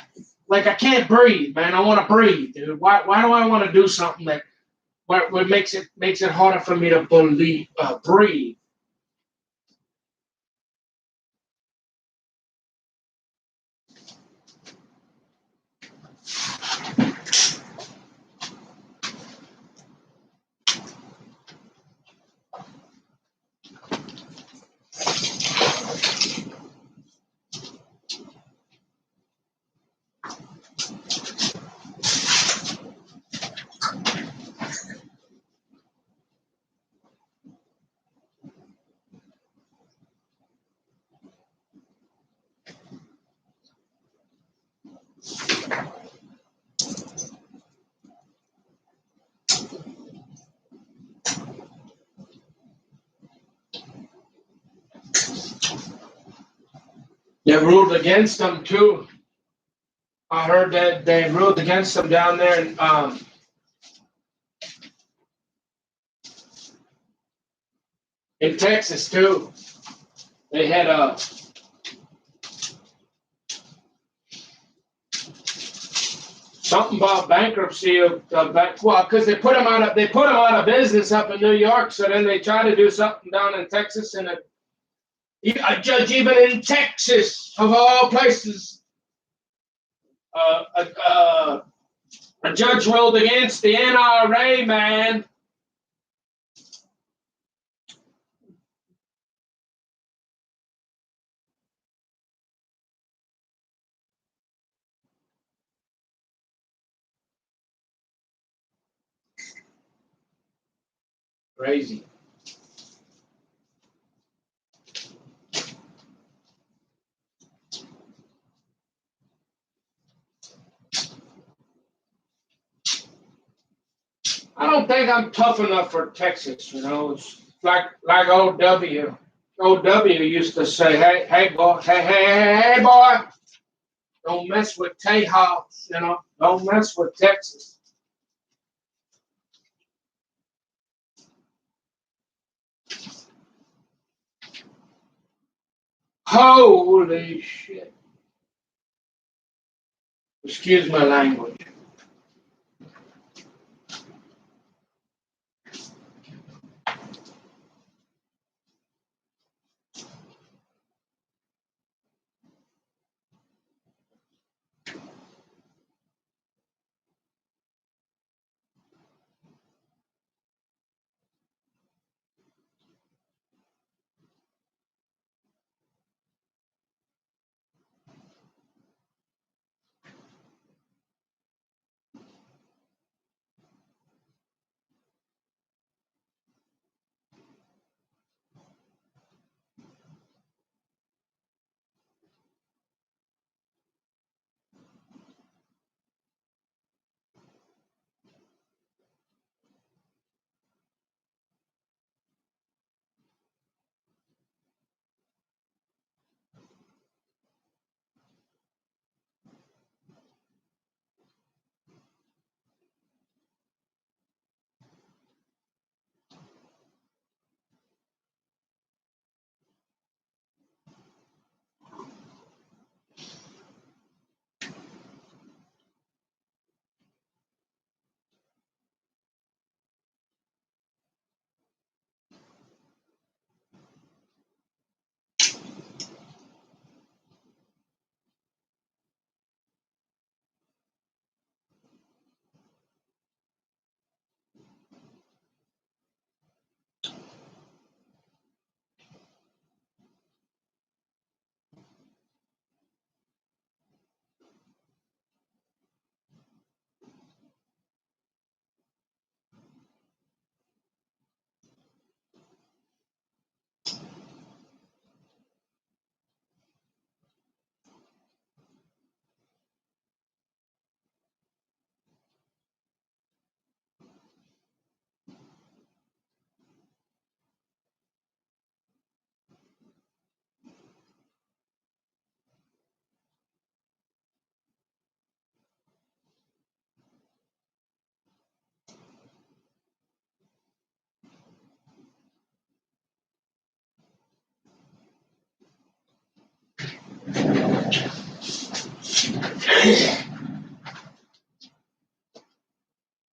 Like I can't breathe, man. I want to breathe, dude. Why do I want to do something that what makes it harder for me to breathe? They ruled against them too. I heard that they ruled against them down there in Texas too. They had something about bankruptcy of because they put them out of business up in New York. So then they try to do something down in Texas, and a judge even in Texas of all places, uh, uh, a judge ruled against the NRA, man. Crazy. I don't think I'm tough enough for Texas. It's like old W. OW used to say, hey, boy, hey, boy, don't mess with Tejas, don't mess with Texas. Holy shit. Excuse my language.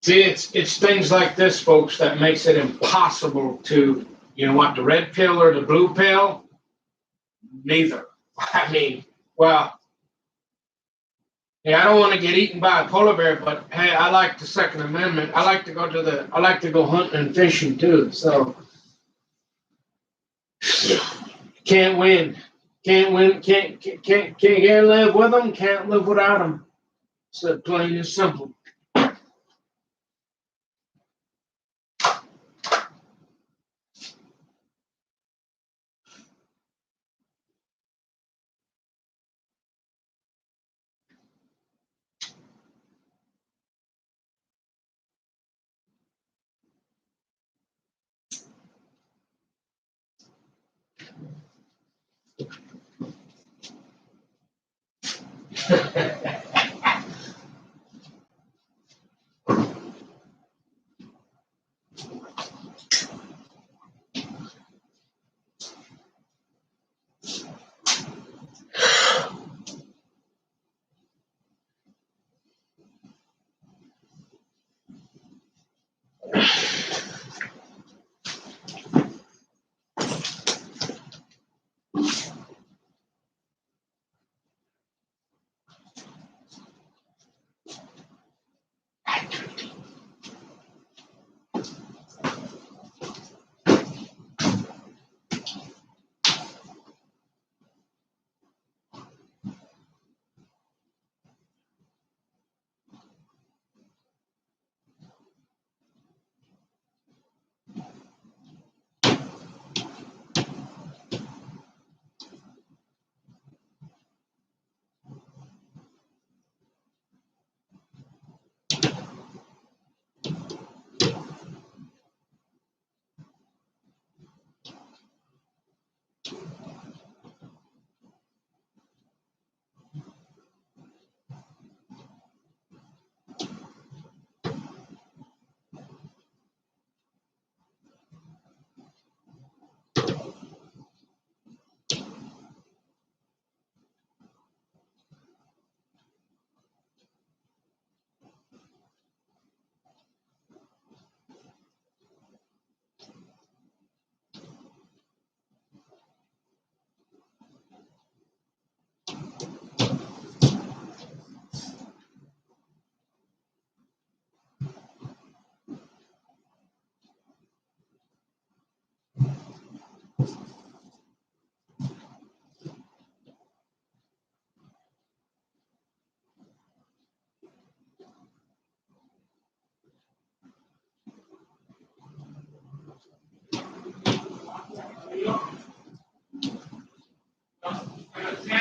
See, it's things like this, folks, that makes it impossible to, want the red pill or the blue pill? Neither. I mean, well, yeah, I don't want to get eaten by a polar bear, but hey, I like the Second Amendment. I like to go hunting and fishing too. So can't win. Can't win. Can't live with them. Can't live without them. So plain and simple.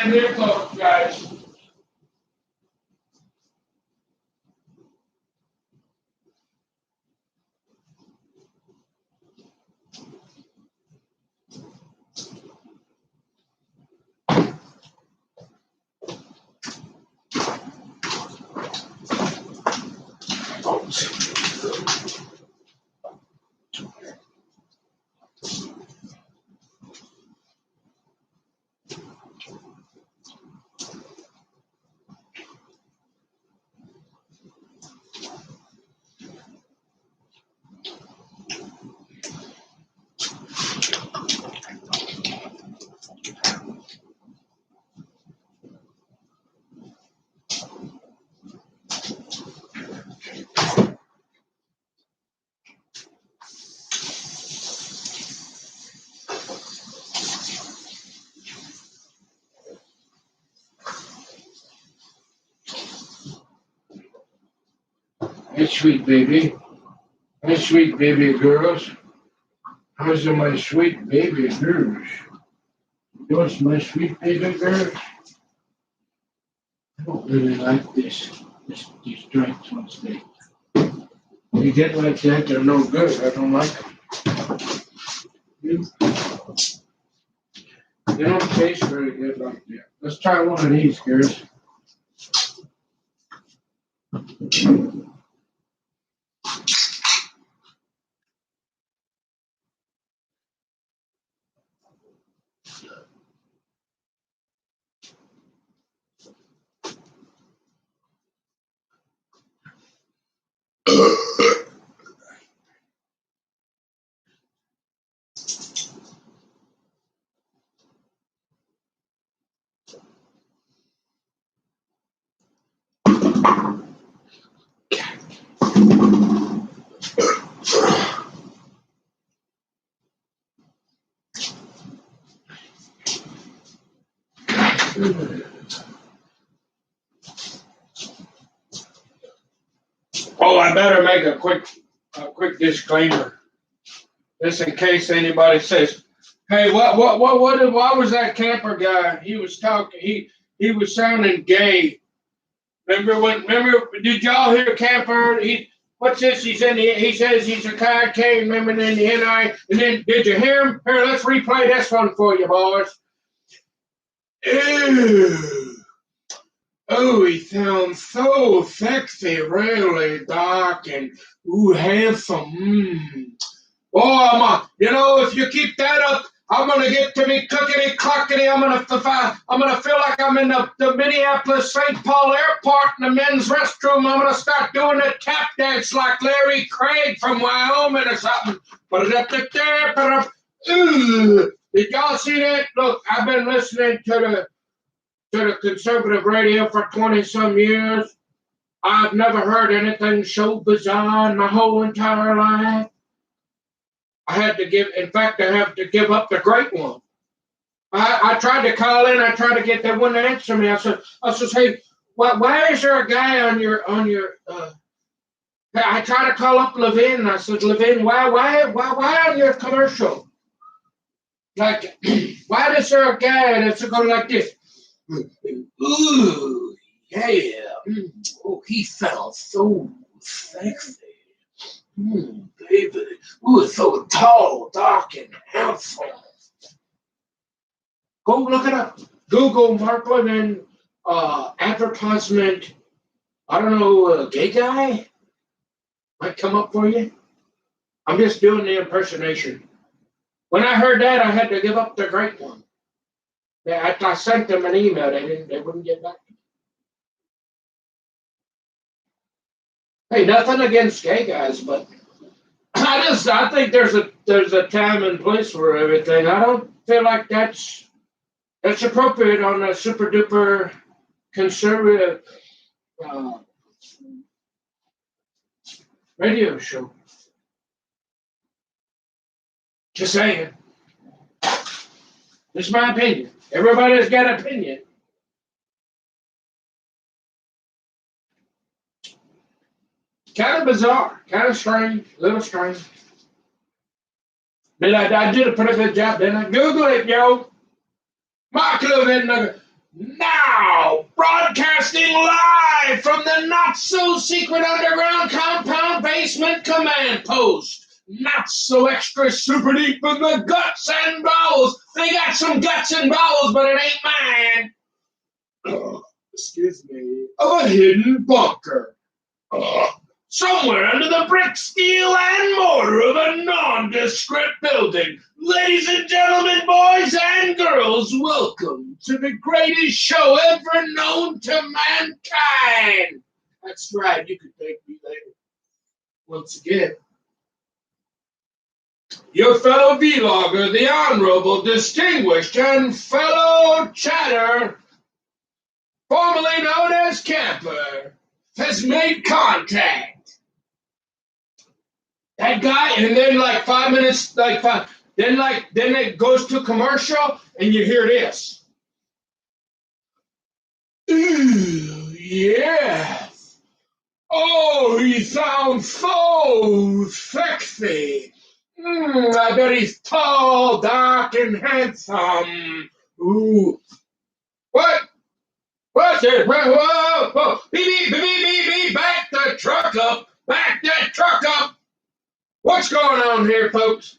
and here close, guys. Hey, sweet baby. Hey, sweet baby girls. How's my sweet baby girls? Yours, my sweet baby girls? I don't really like these drinks once they get like that, they're no good. I don't like them. They don't taste very good like that. Let's try one of these, girls. Oh, I better make a quick disclaimer. Just in case anybody says, "Hey, why was that camper guy? He was talking. He was sounding gay." Remember? Did y'all hear camper? What's this? He says he's a kayak. Remember? And then and then did you hear him? Here, let's replay this one for you, boys. Ew. Oh, he sounds so sexy, really dark and handsome. Oh, if you keep that up, I'm gonna get to me clickety clackety. I'm gonna feel like I'm in the Minneapolis St. Paul Airport in the men's restroom. I'm gonna start doing a tap dance like Larry Craig from Wyoming or something. Did y'all see that? Look, I've been listening to the conservative radio for 20 some years. I've never heard anything so bizarre in my whole entire life. I have to give up the great one. I tried to call in, I tried to get that one to answer me. I said, hey, why is there a guy on your I tried to call up Levin, and I said, Levin, why on your commercial? Like, why is there a guy that's going like this? Ooh, yeah. Oh, he felt so sexy. Baby. Ooh, so tall, dark, and handsome. Go look it up. Google Mark Levin advertisement. I don't know, gay guy? Might come up for you. I'm just doing the impersonation. When I heard that, I had to give up the great one. Yeah, I sent them an email. They wouldn't get back to me. Hey, nothing against gay guys, but I think there's a time and place for everything. I don't feel like that's appropriate on a super duper conservative radio show. Just saying. This is my opinion. Everybody's got an opinion. Kind of bizarre, kind of strange, a little strange. But I did a pretty good job, didn't I? Google it, yo. Mark Levin, Now, broadcasting live from the not-so-secret underground compound basement command post. Not so extra super deep in the guts and bowels. They got some guts and bowels, but it ain't mine. Excuse me. Of a hidden bunker. Somewhere under the brick, steel, and mortar of a nondescript building. Ladies and gentlemen, boys and girls, welcome to the greatest show ever known to mankind. That's right, you can thank me later. Once again, your fellow vlogger, the honorable, distinguished, and fellow chatter, formerly known as Camper, has made contact. That guy, and then like 5 minutes, then it goes to commercial, and you hear this. Ooh, yeah. Oh, he sounds so sexy. I bet he's tall, dark, and handsome. Ooh. What? What's it? Whoa, whoa. Beep, beep, beep, beep, beep. Back the truck up. Back that truck up. What's going on here, folks?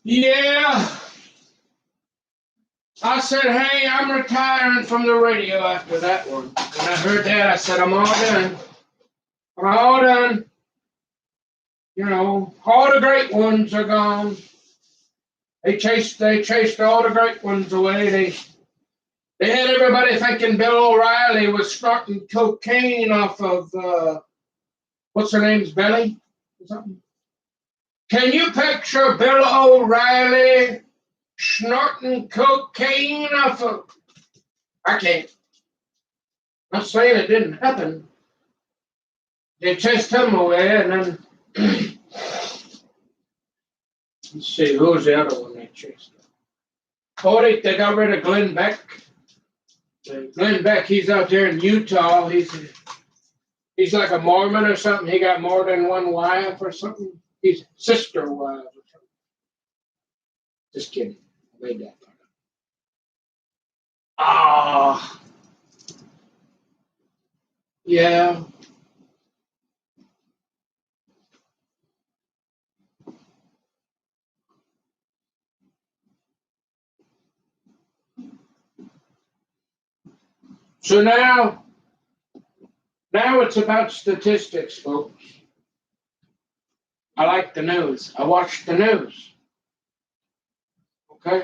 Yeah. I said, hey, I'm retiring from the radio after that one. When I heard that, I said, I'm all done. I'm all done. You know, all the great ones are gone. They chased all the great ones away. They had everybody thinking Bill O'Reilly was snorting cocaine off of what's her name's belly or something. Can you picture Bill O'Reilly snorting cocaine off of? I can't. I'm not saying it didn't happen. They chased him away, and then let's see, who was the other one they chased? Oh, they got rid of Glenn Beck. Glenn Beck, he's out there in Utah. He's like a Mormon or something. He got more than one wife or something. He's sister wife or something. Just kidding. I made that part up. Ah, yeah. So now it's about statistics, folks. I like the news. I watch the news. Okay?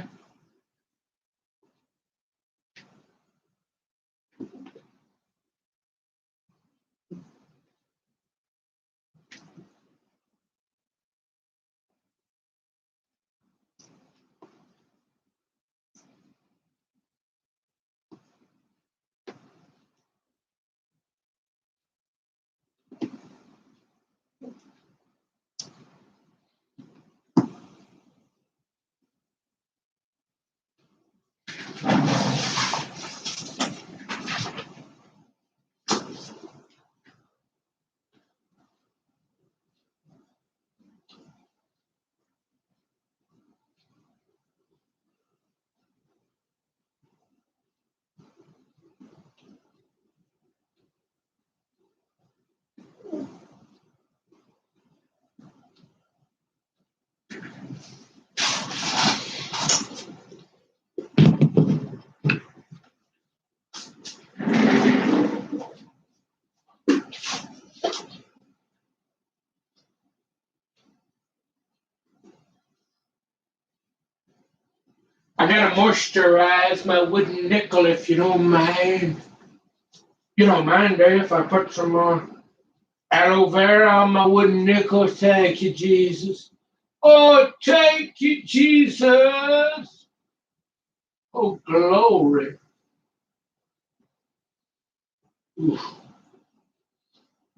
I gotta moisturize my wooden nickel if you don't mind. You don't mind, Dave, if I put some aloe vera on my wooden nickel? Thank you, Jesus. Oh, thank you, Jesus. Oh, glory. Oof.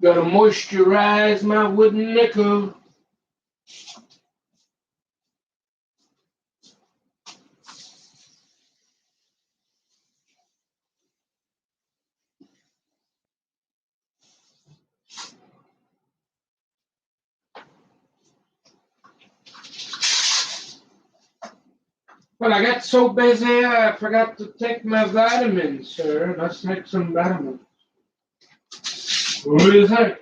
Gotta moisturize my wooden nickel. Well, I got so busy I forgot to take my vitamins, sir. Let's take some vitamins. What do you think?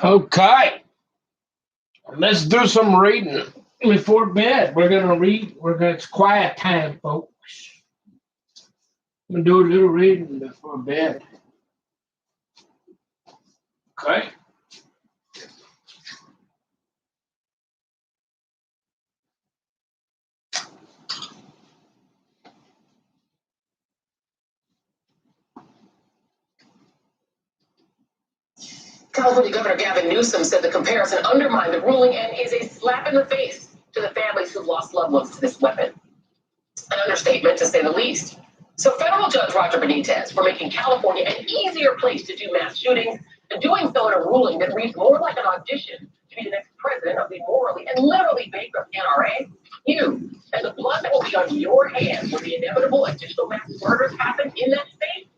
Okay, let's do some reading before bed. We're gonna read. It's quiet time, folks. I'm gonna do a little reading before bed. Okay. California Governor Gavin Newsom said the comparison undermined the ruling and is a slap in the face to the families who lost loved ones to this weapon. An understatement, to say the least. So federal judge Roger Benitez for making California an easier place to do mass shootings and doing so in a ruling that reads more like an audition to be the next president of the morally and literally bankrupt NRA. You and the blood that will be on your hands when the inevitable additional mass murders happen in that state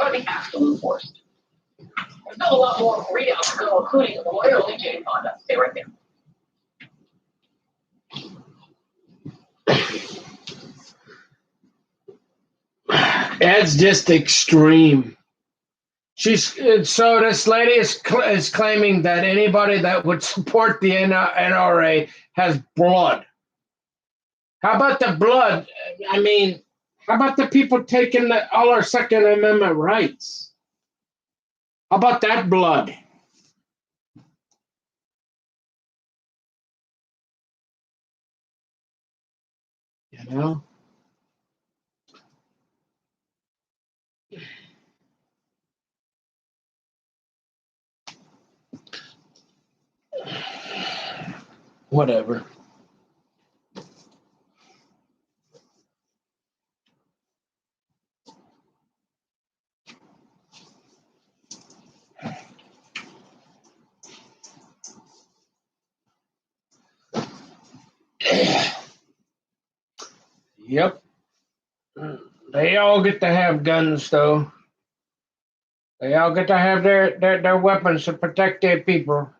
are the absolute worst. There's still a lot more readouts to go, including loyalty Jane Fonda. Stay right there. That's just extreme. So this lady is claiming that anybody that would support the NRA has blood. How about the blood? I mean, how about the people taking all our Second Amendment rights? How about that blood? You know? Whatever. Yep. They all get to have guns, though. They all get to have their weapons to protect their people.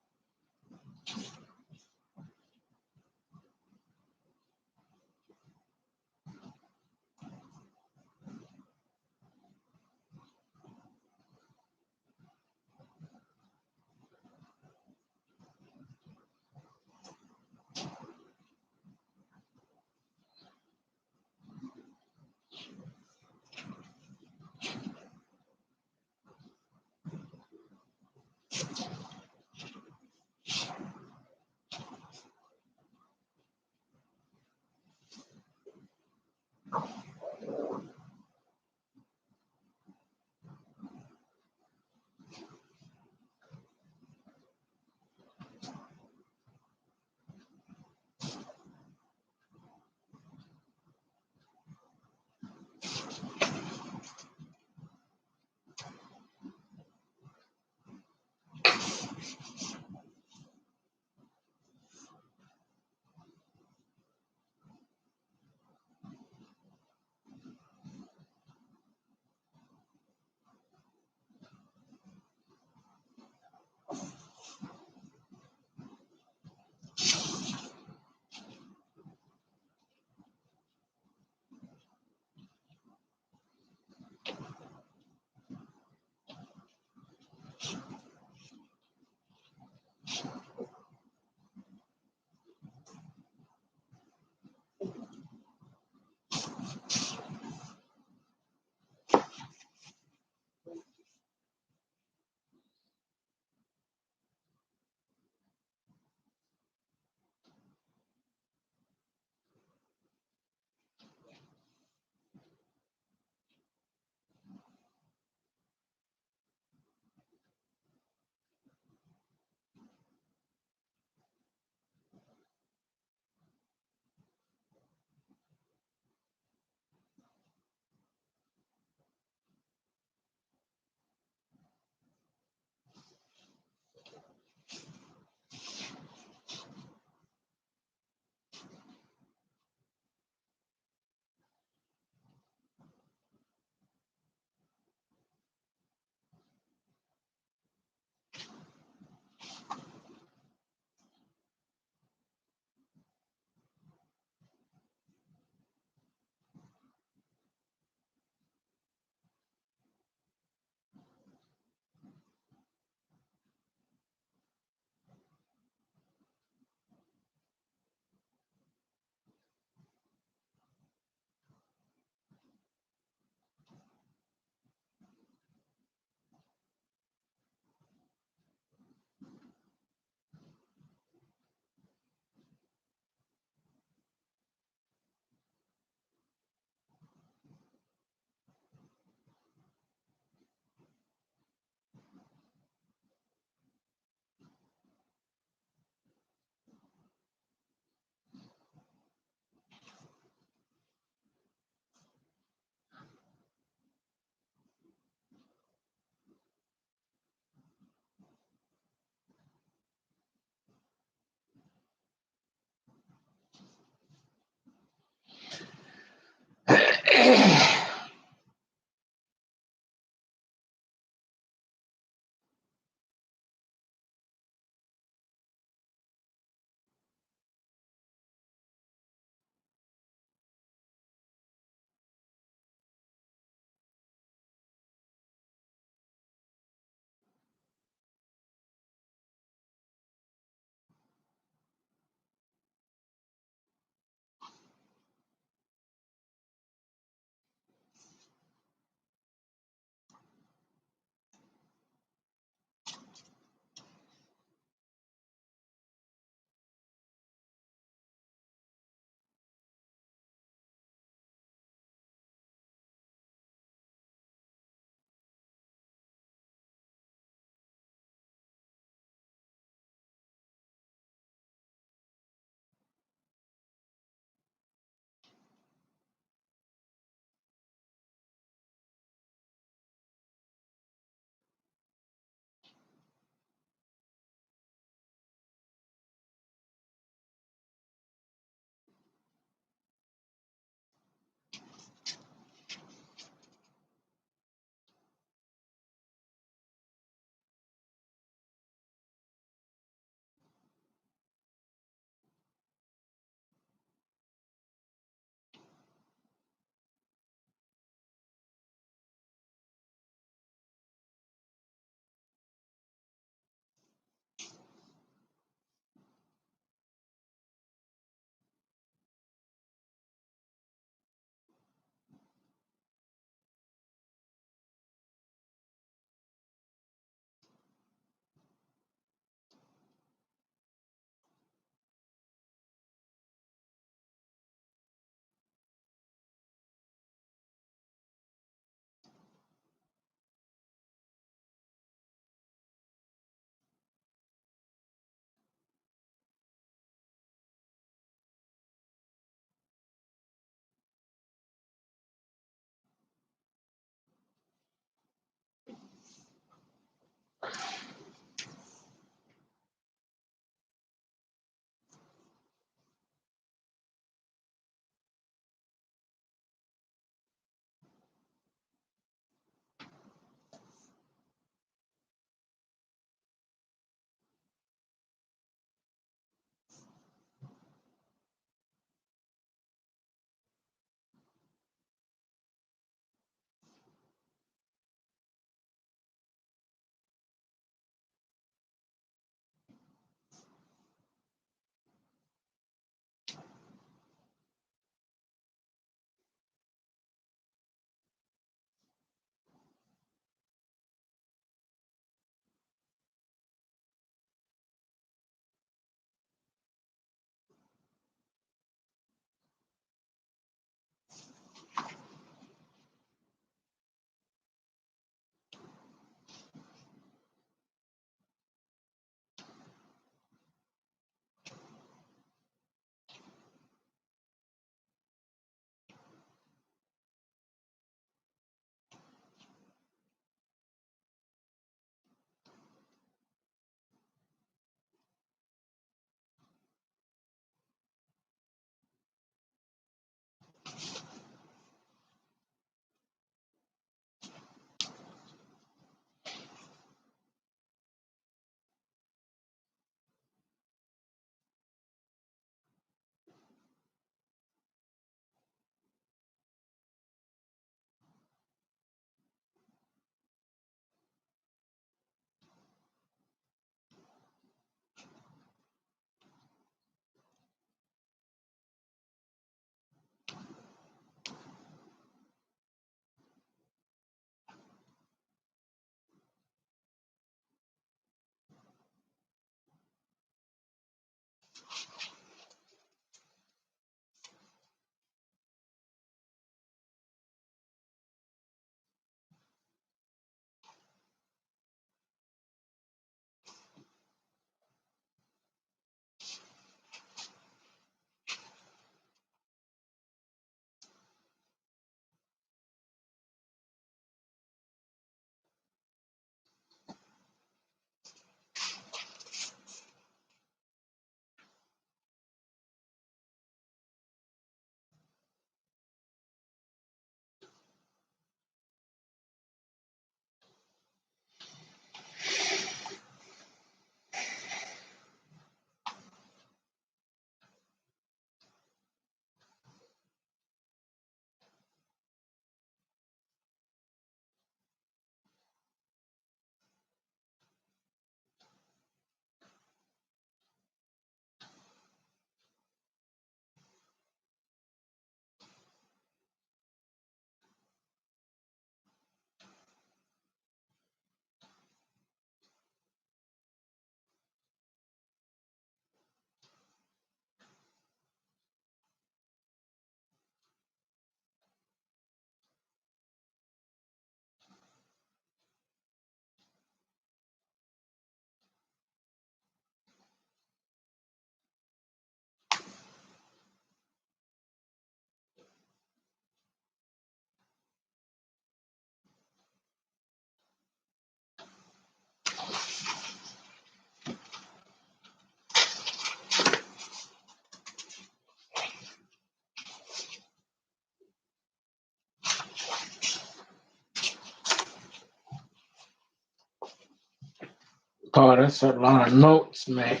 Oh, that's a lot of notes, man.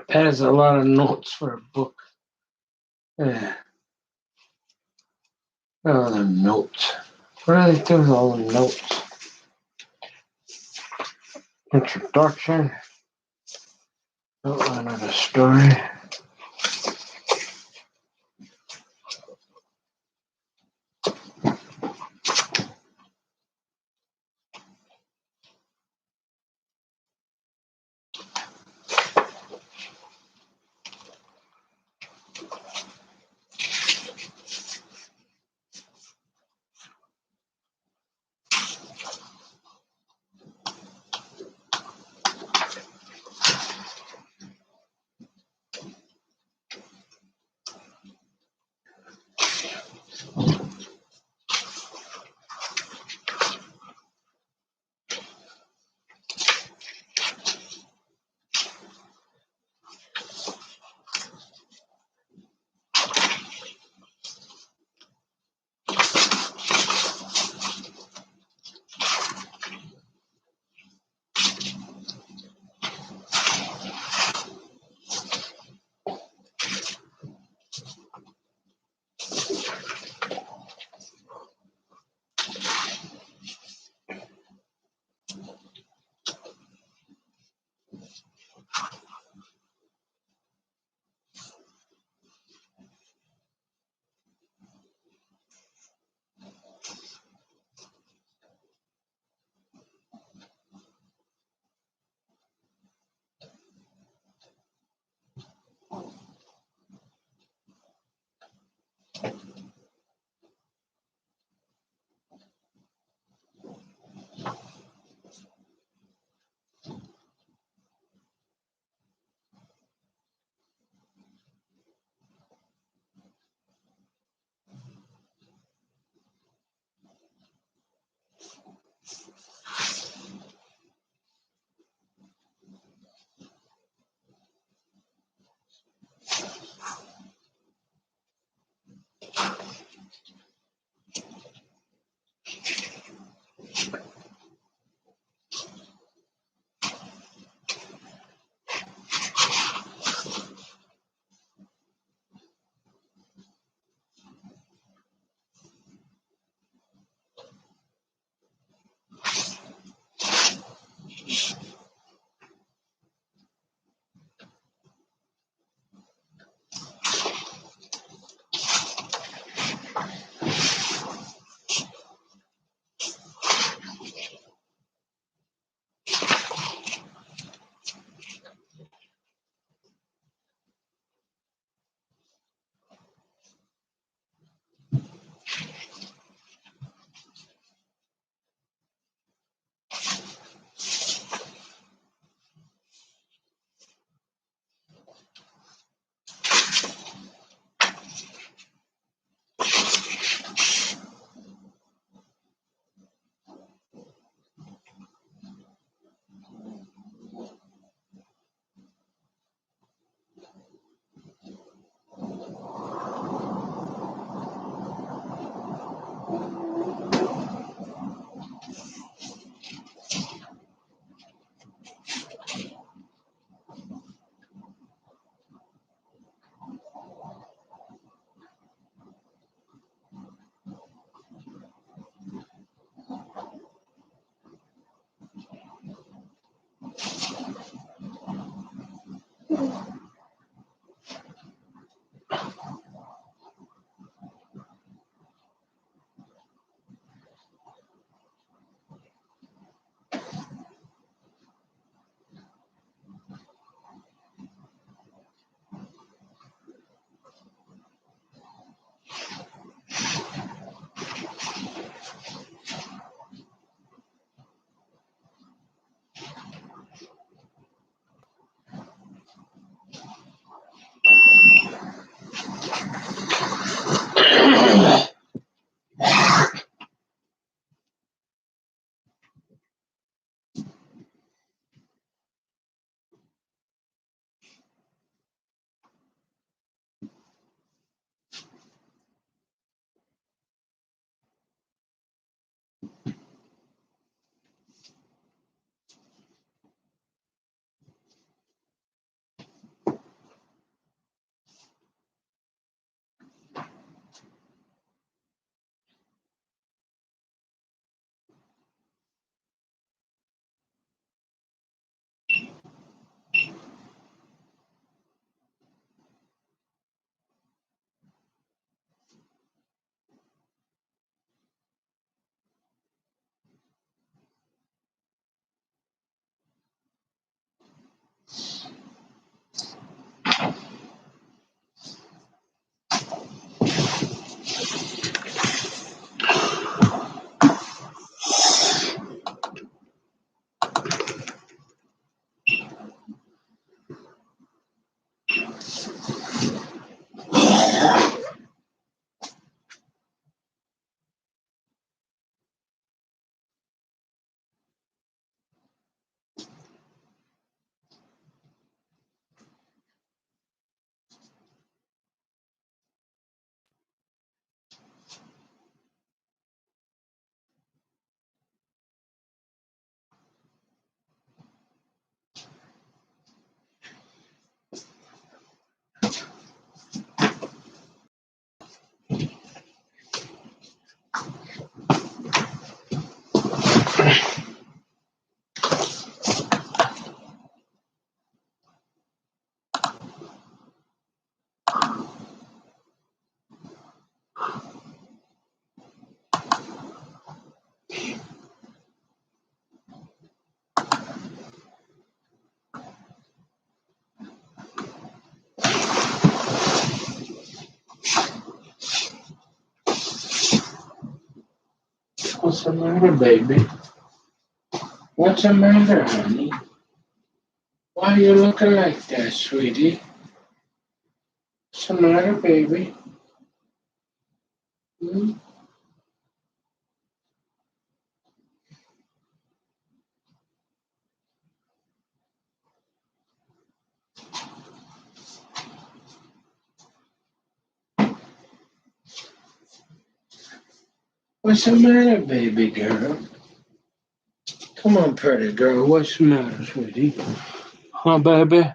That is a lot of notes for a book. Yeah. All the notes. What do they do with all the notes? Introduction. Outline of the story. What's the matter, baby? What's the matter, honey? Why are you looking like that, sweetie? What's the matter, baby? Hmm? What's the matter, baby girl? Come on, pretty girl. What's the matter, sweetie? Huh, baby?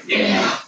Yeah.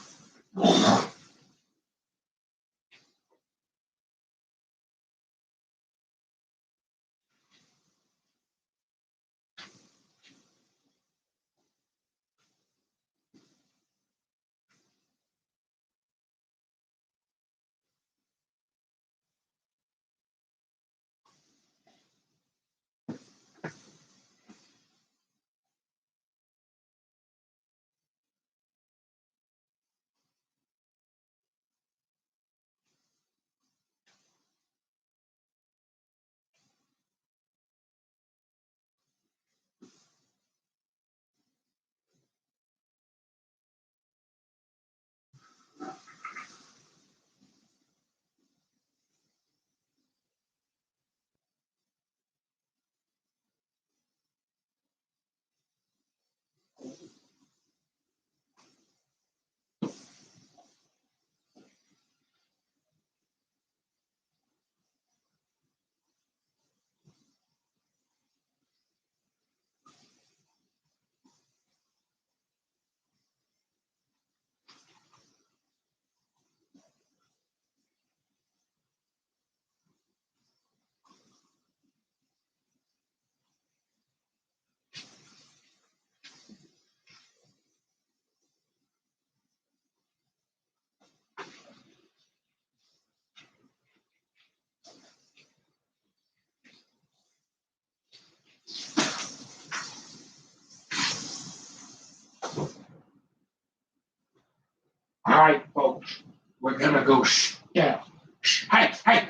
All right, folks, we're gonna go stealth. Hey, hey,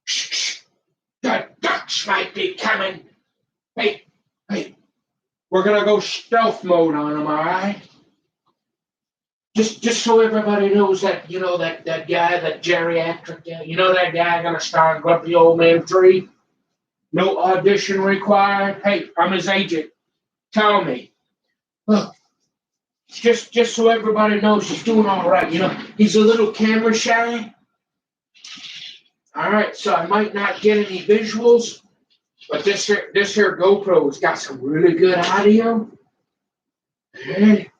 shh. The ducks might be coming. Hey, hey, we're gonna go stealth mode on them, all right? Just so everybody knows that, that guy, that geriatric guy, that guy gonna star in Grumpy Old Man 3? No audition required. Hey, I'm his agent. Tell me. Look, Just so everybody knows he's doing all right. You know, he's a little camera shy. All right, so I might not get any visuals, but this here GoPro's got some really good audio. Okay.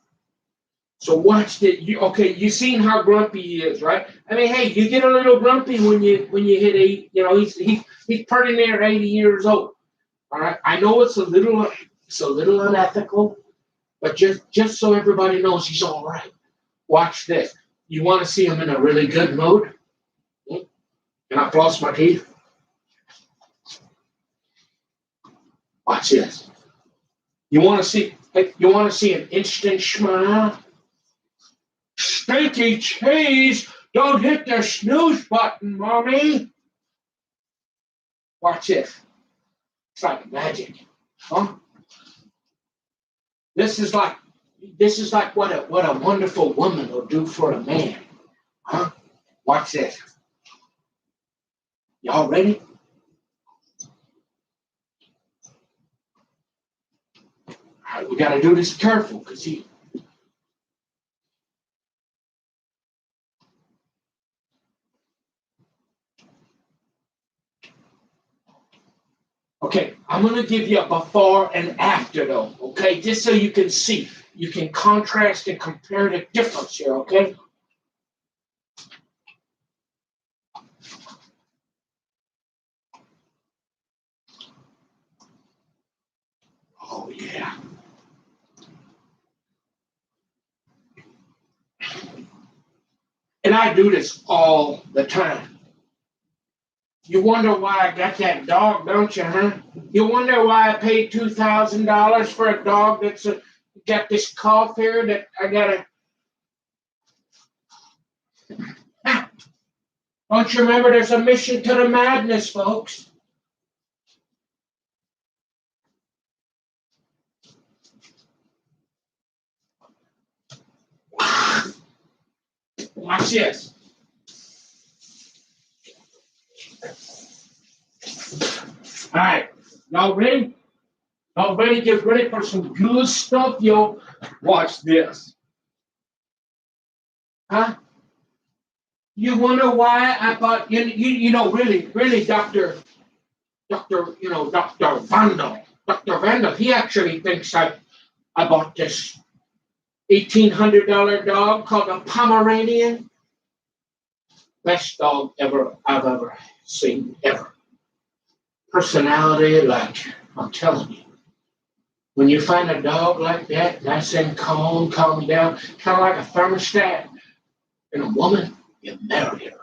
So watch the. Okay, you seen how grumpy he is, right? I mean, hey, you get a little grumpy when you hit 8. You know, he's pretty near 80 years old. All right, I know it's a little unethical, but just so everybody knows he's all right. Watch this. You want to see him in a really good mood? Can I floss my teeth? Watch this. You want to see an instant smile? Stinky cheese! Don't hit the snooze button, mommy. Watch this. It's like magic, huh? This is like what a wonderful woman will do for a man, huh? Watch this. Y'all ready? All right, we got to do this careful because he. Okay, I'm going to give you a before and after though, okay? Just so you can see. You can contrast and compare the difference here, okay? Oh, yeah. And I do this all the time. You wonder why I got that dog, don't you, huh? You wonder why I paid $2,000 for a dog that's got this cough here that I gotta. Don't you remember there's a mission to the madness, folks? Watch this. All right, y'all ready? Y'all ready? Get ready for some good stuff, yo. Watch this. Huh? You wonder why I bought, you know, really, Dr. Vandal. Dr. Vandal, he actually thinks I bought this $1,800 dog called a Pomeranian. Best dog I've ever seen, ever. Personality, like, I'm telling you. When you find a dog like that, nice and calm down, kind of like a thermostat, and a woman, you marry her.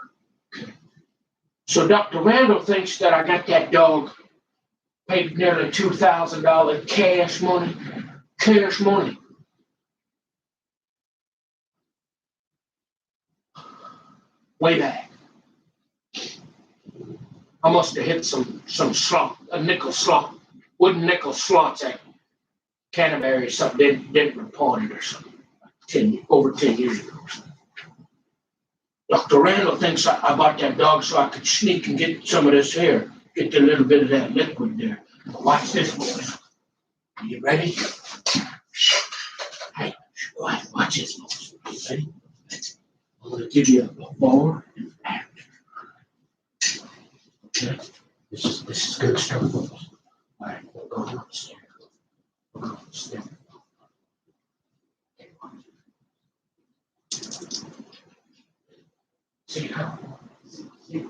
So Dr. Randall thinks that I got that dog paid nearly $2,000 cash money. Cash money. Way back. I must have hit some slot, a nickel slot, wooden nickel slots at Canterbury or something, didn't report it or something, over 10 years ago. Dr. Randall thinks I bought that dog so I could sneak and get some of this here, get a little bit of that liquid there. Watch this, boys. Are you ready? Hey, watch this, boys. Are you ready? I'm going to give you a before and after. Okay? This is good stuff, boys. All right, we'll go upstairs. We'll go upstairs. See how? See?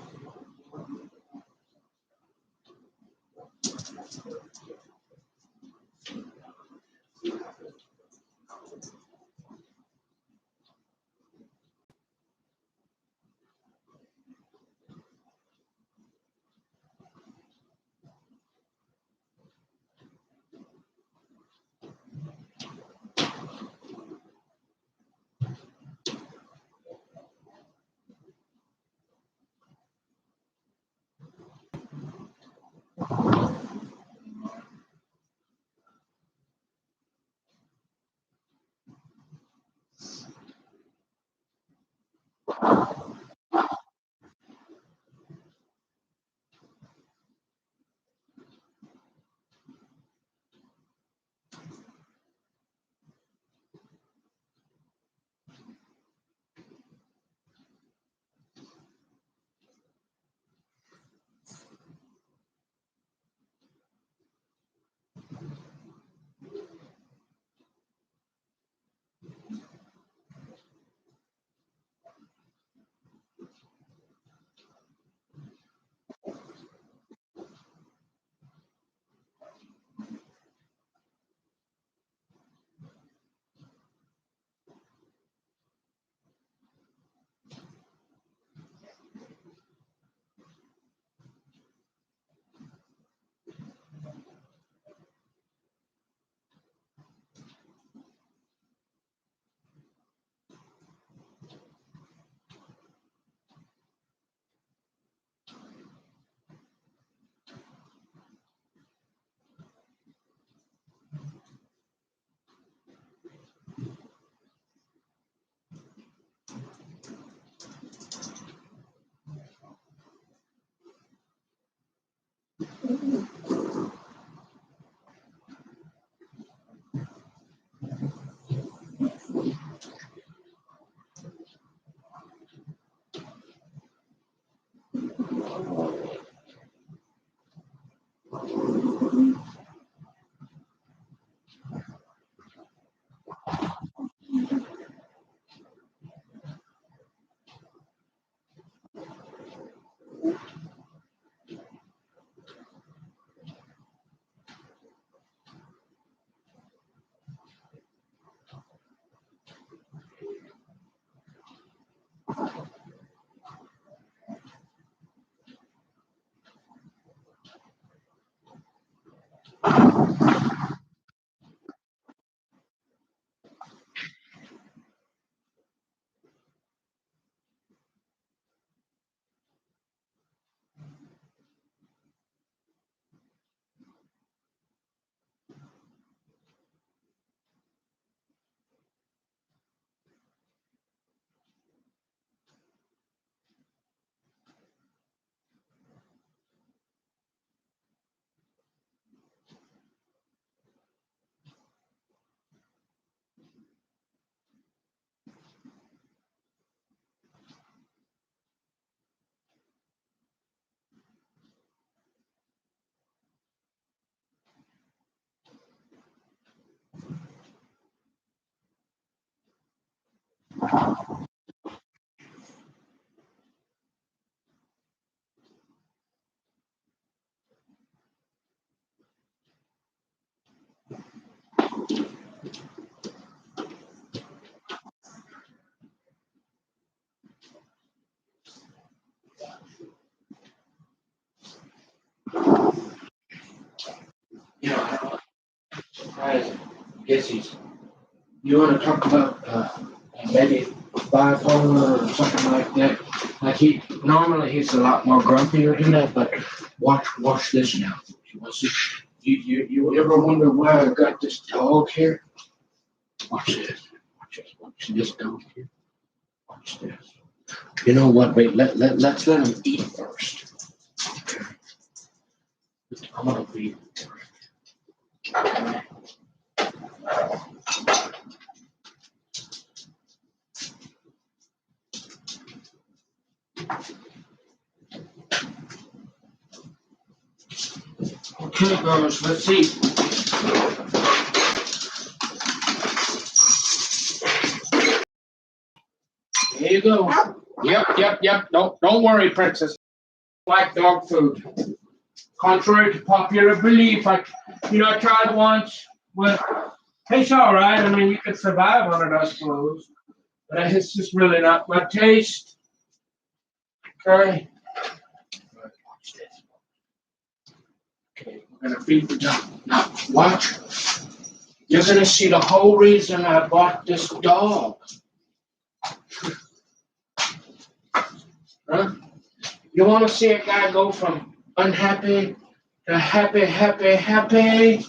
You know, I'm surprised. I guess he's. You want to talk about maybe bipolar or something like that? Like he's a lot more grumpier than that. But watch this now. You want to see? You ever wonder why I got this dog here? Watch this. Watch this dog here. Watch this. You know what? Wait. Let's let him eat first. Okay. I'm gonna feed him first. Okay, girls, let's see. There you go. Yep. Don't worry, princess. Like dog food. Contrary to popular belief, I tried once, but tastes all right. I mean, you could survive on it, I suppose. But it's just really not my taste. Okay. Watch this. Okay, we're gonna feed the dog. Now, watch. You're gonna see the whole reason I bought this dog. Huh? You want to see a guy go from unhappy to happy?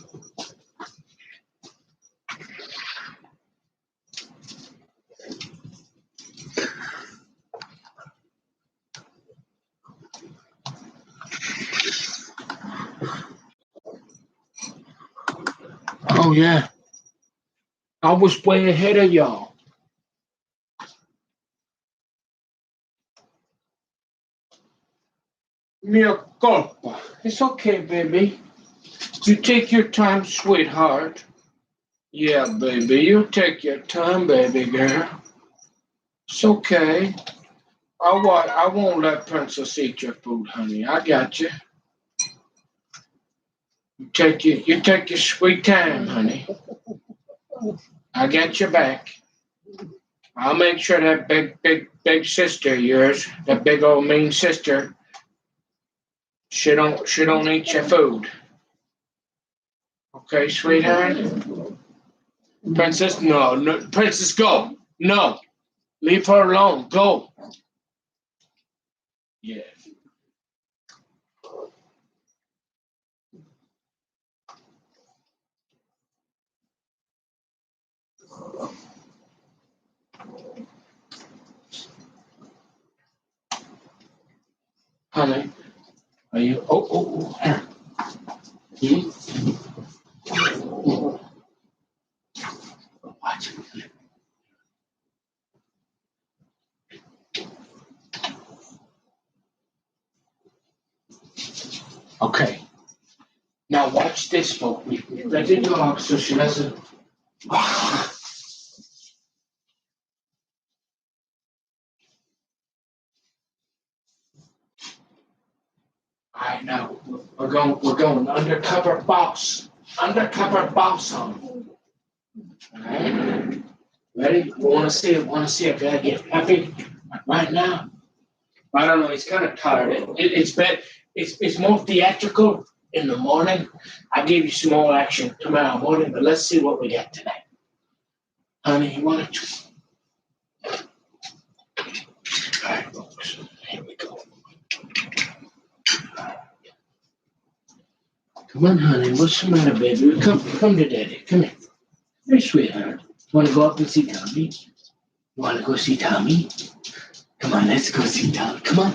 Oh, yeah. I was way ahead of y'all. Mia culpa. It's okay, baby. You take your time, sweetheart. Yeah, baby, you take your time, baby girl. It's okay. I won't let Princess eat your food, honey. I got you. You take your sweet time, honey. I got your back. I'll make sure that big sister of yours, that big old mean sister, she don't eat your food. Okay, sweetheart? Princess, no, Princess, go. No. Leave her alone. Go. Yeah. Honey, are you? Oh. Hmm? What? Okay. Now watch this, folks. We let the dog so she doesn't. All right, now we're going undercover boss on. All right. Ready? Want to see a guy get happy right now? I don't know. He's kind of tired. It's more theatrical in the morning. I gave you some more action tomorrow morning, but let's see what we got today. Honey, you want to? All right, folks. Here we go. Come on, honey. What's the matter, baby? Come to daddy. Come here. Hey, sweetheart. Want to go up and see Tommy? You want to go see Tommy? Come on, let's go see Tommy. Come on.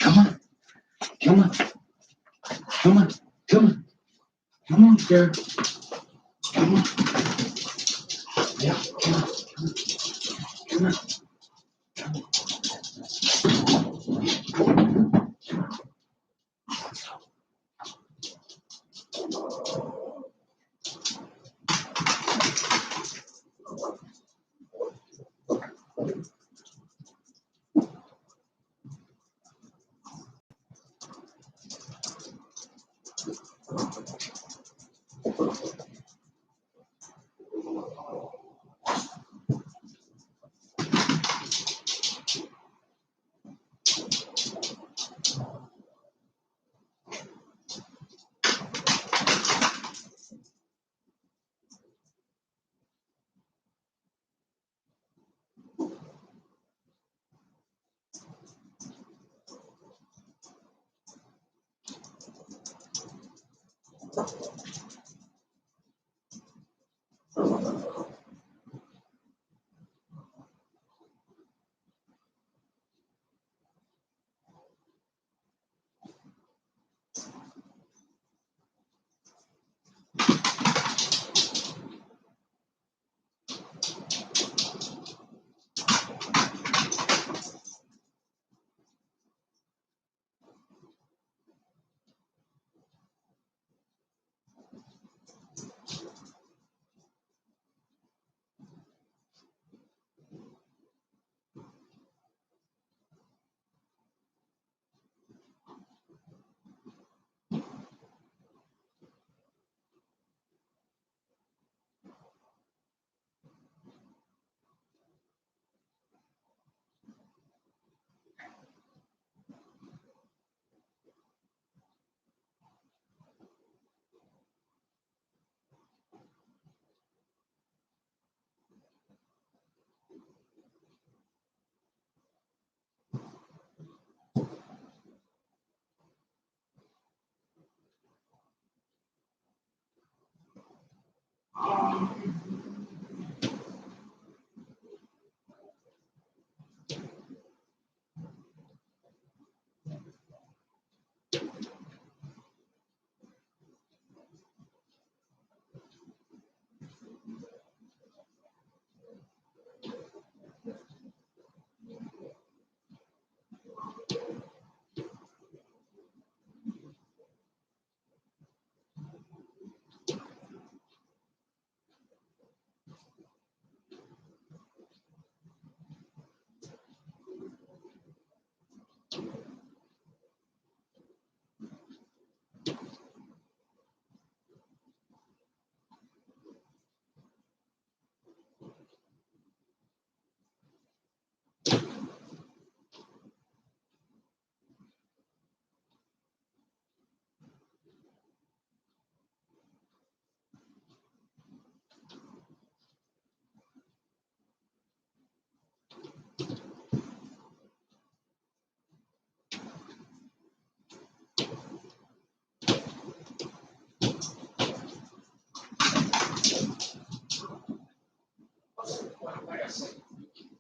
Come on. Come on. Come on. Come on. Come on, girl. Come on. Yeah, come on. Come on. Come on.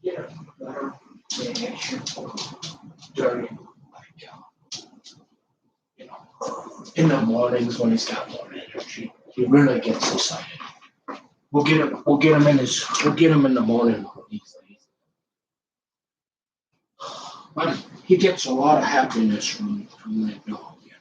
Get a better reaction during, you know, in the mornings when he's got more energy. He really gets excited. We'll get him in the morning one of these days. But he gets a lot of happiness from that dog, you know.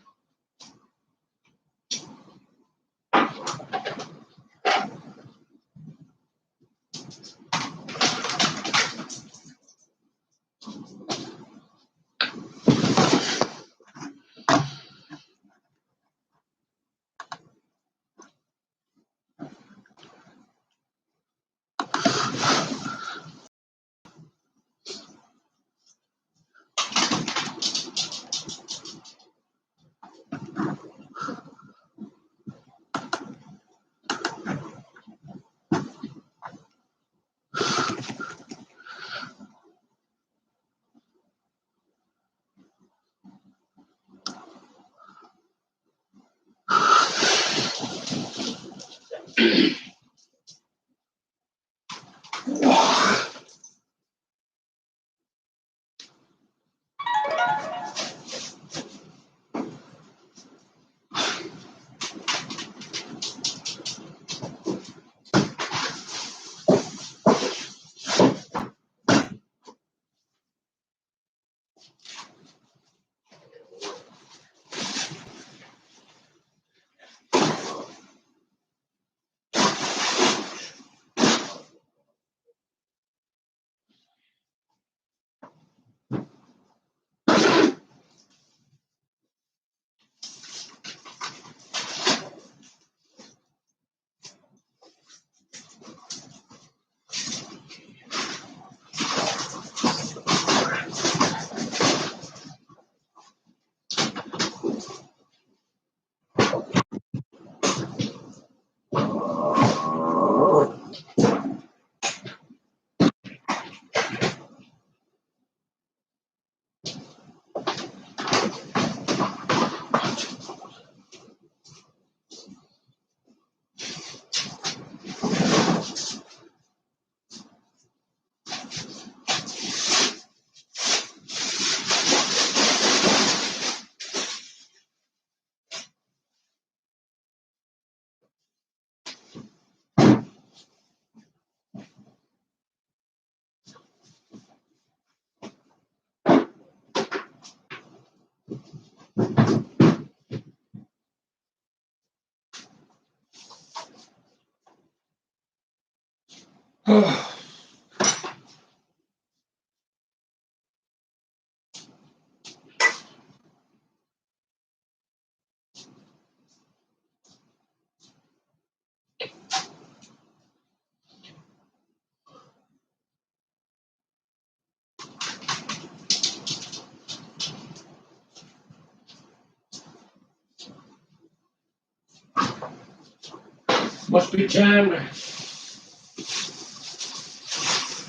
Must be time.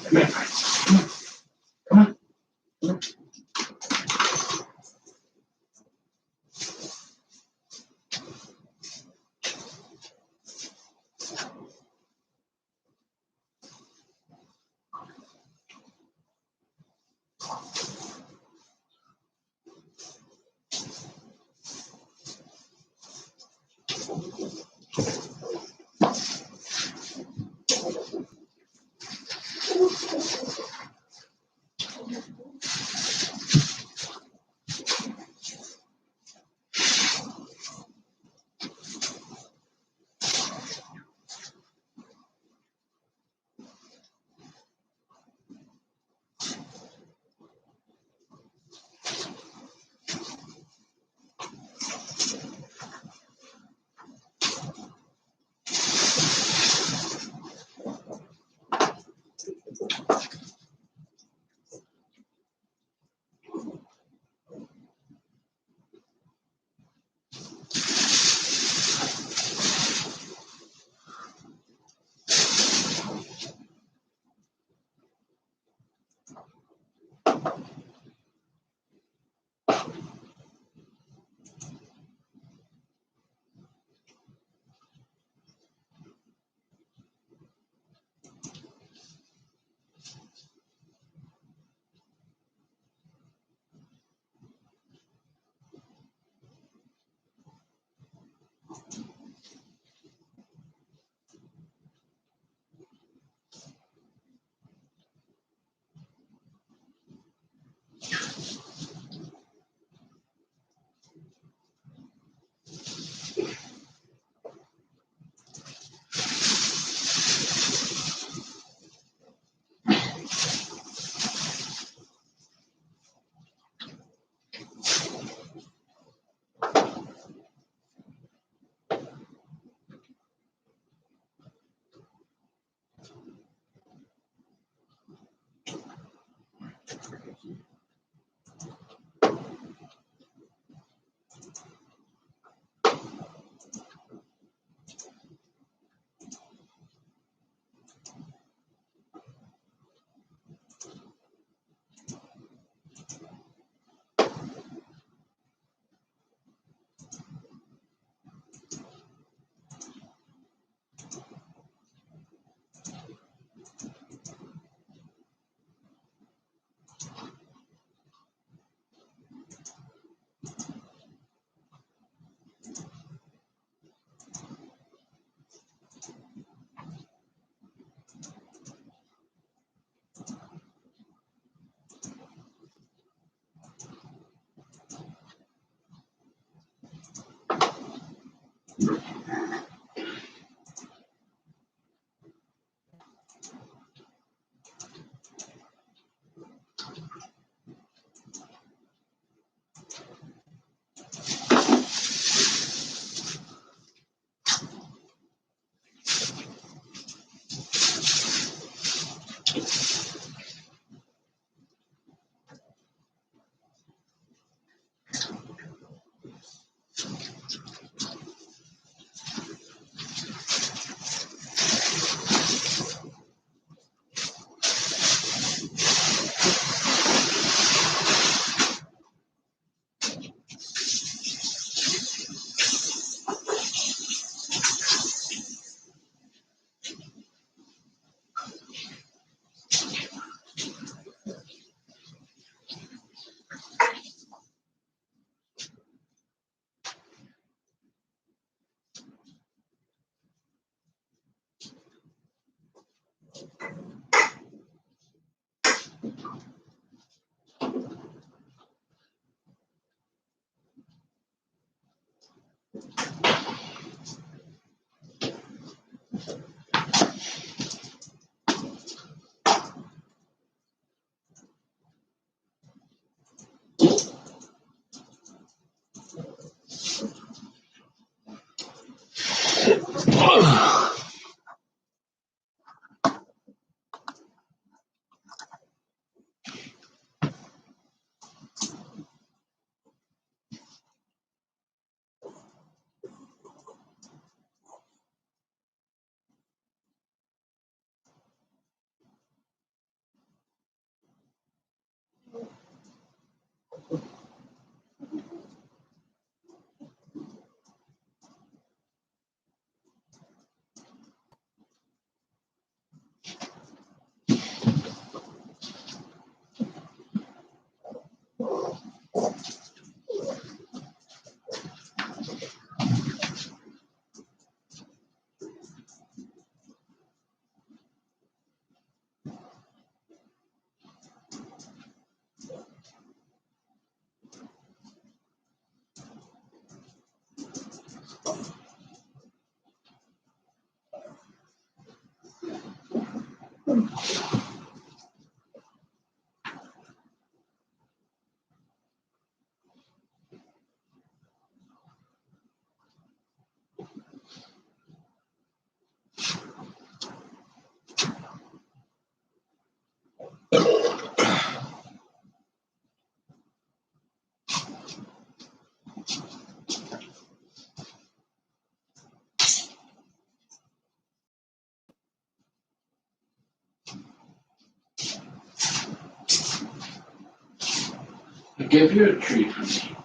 Come here, Fritz. Come on. Come on. I'll give you a treat, honey.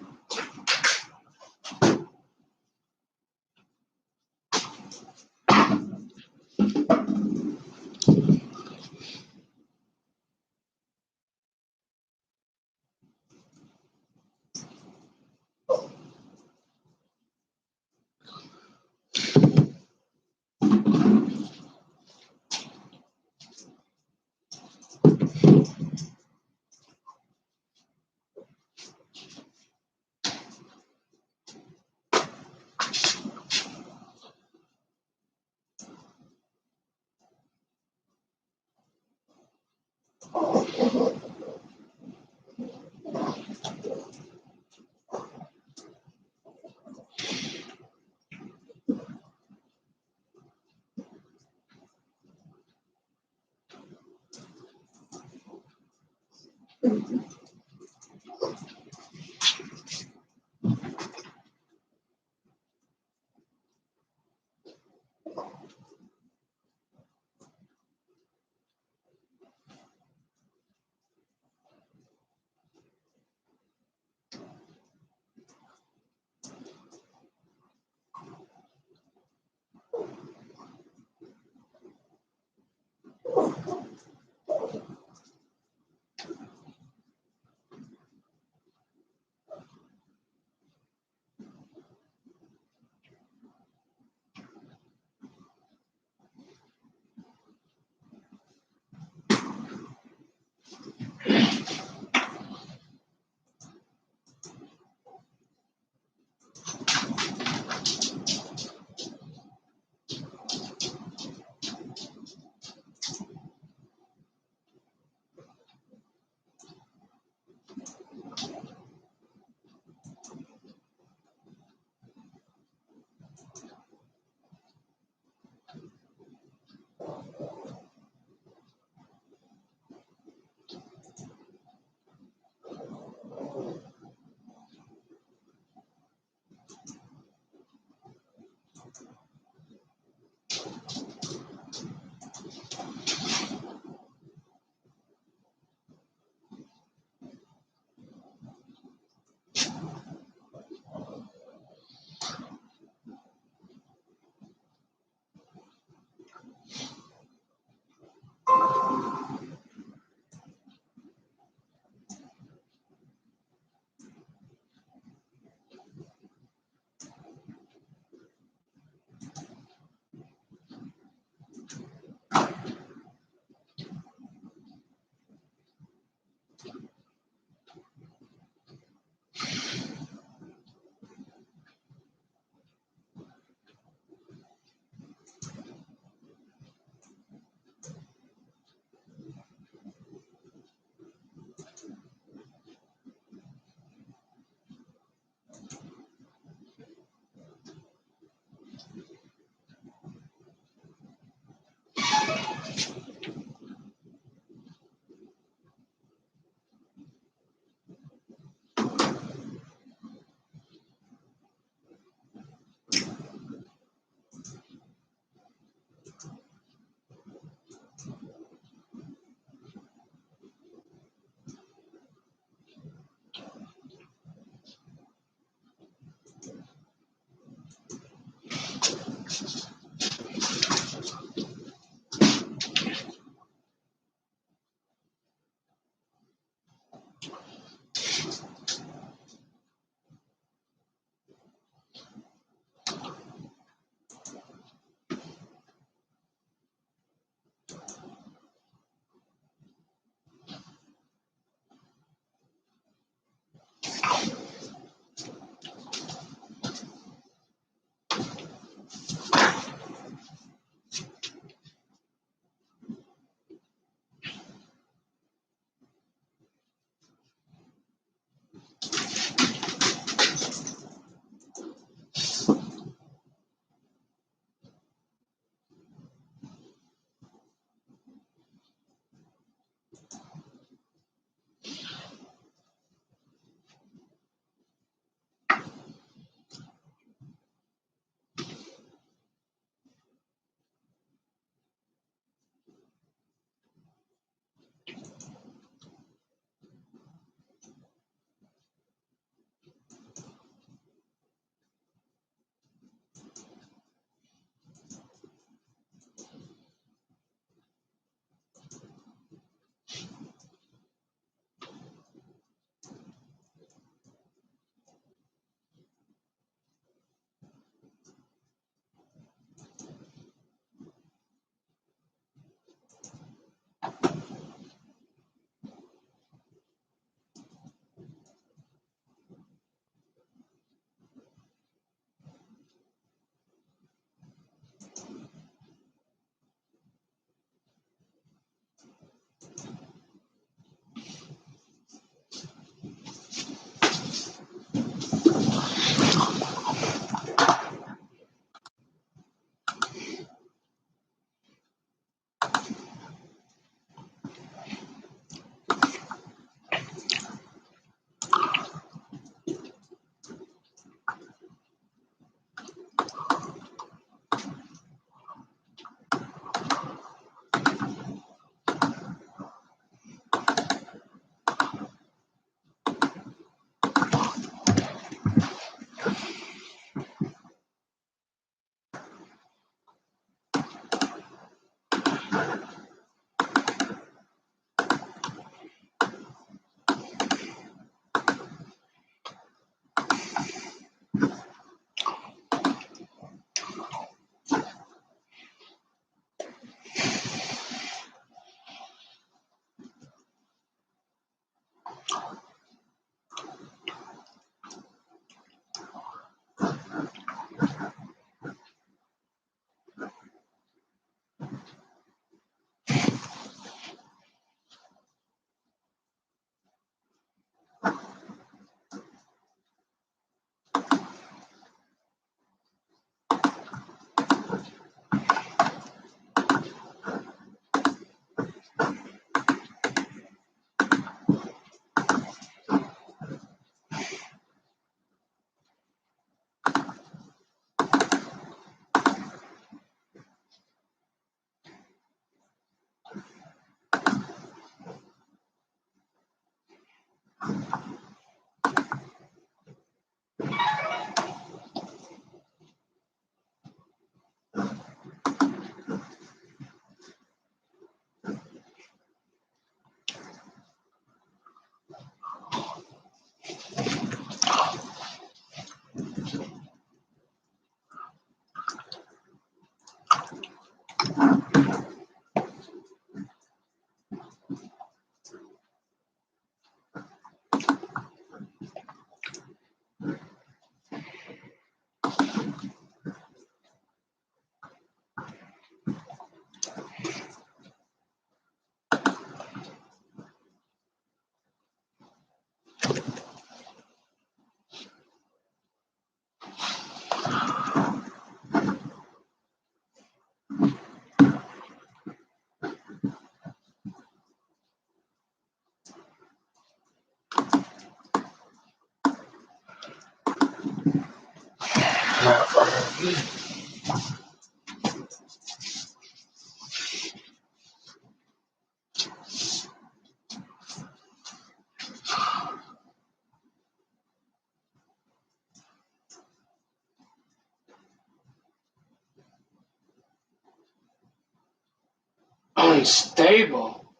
Unstable.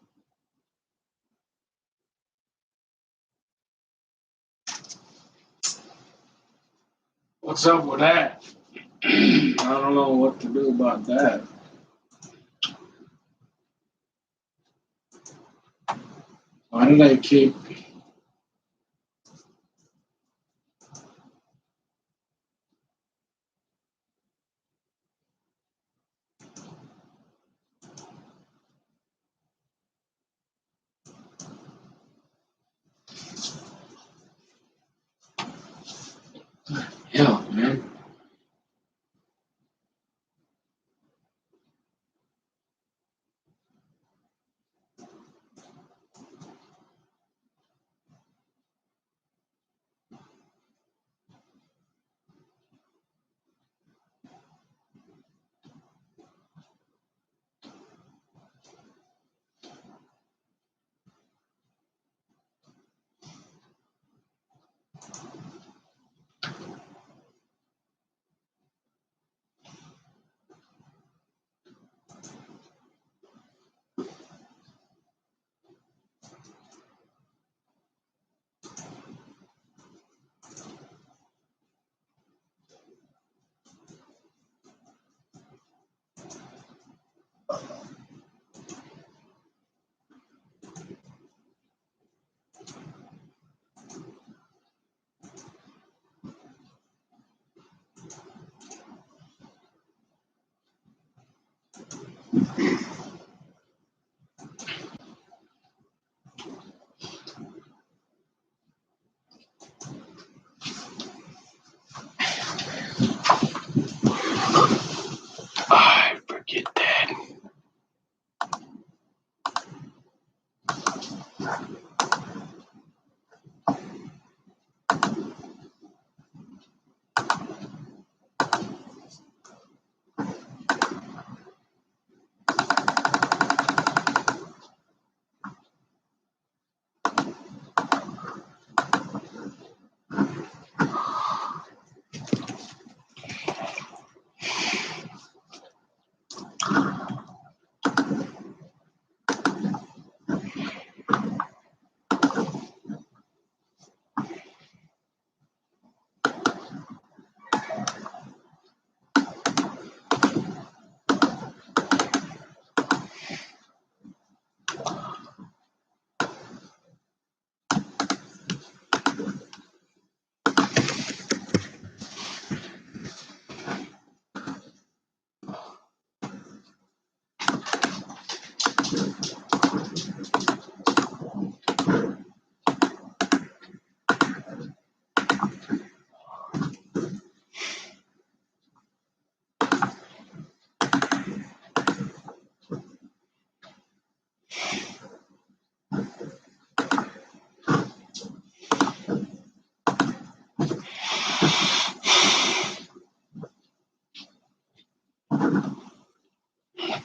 What's up with that? I don't know what to do about that. Why did I keep... Hell, man. I forget that.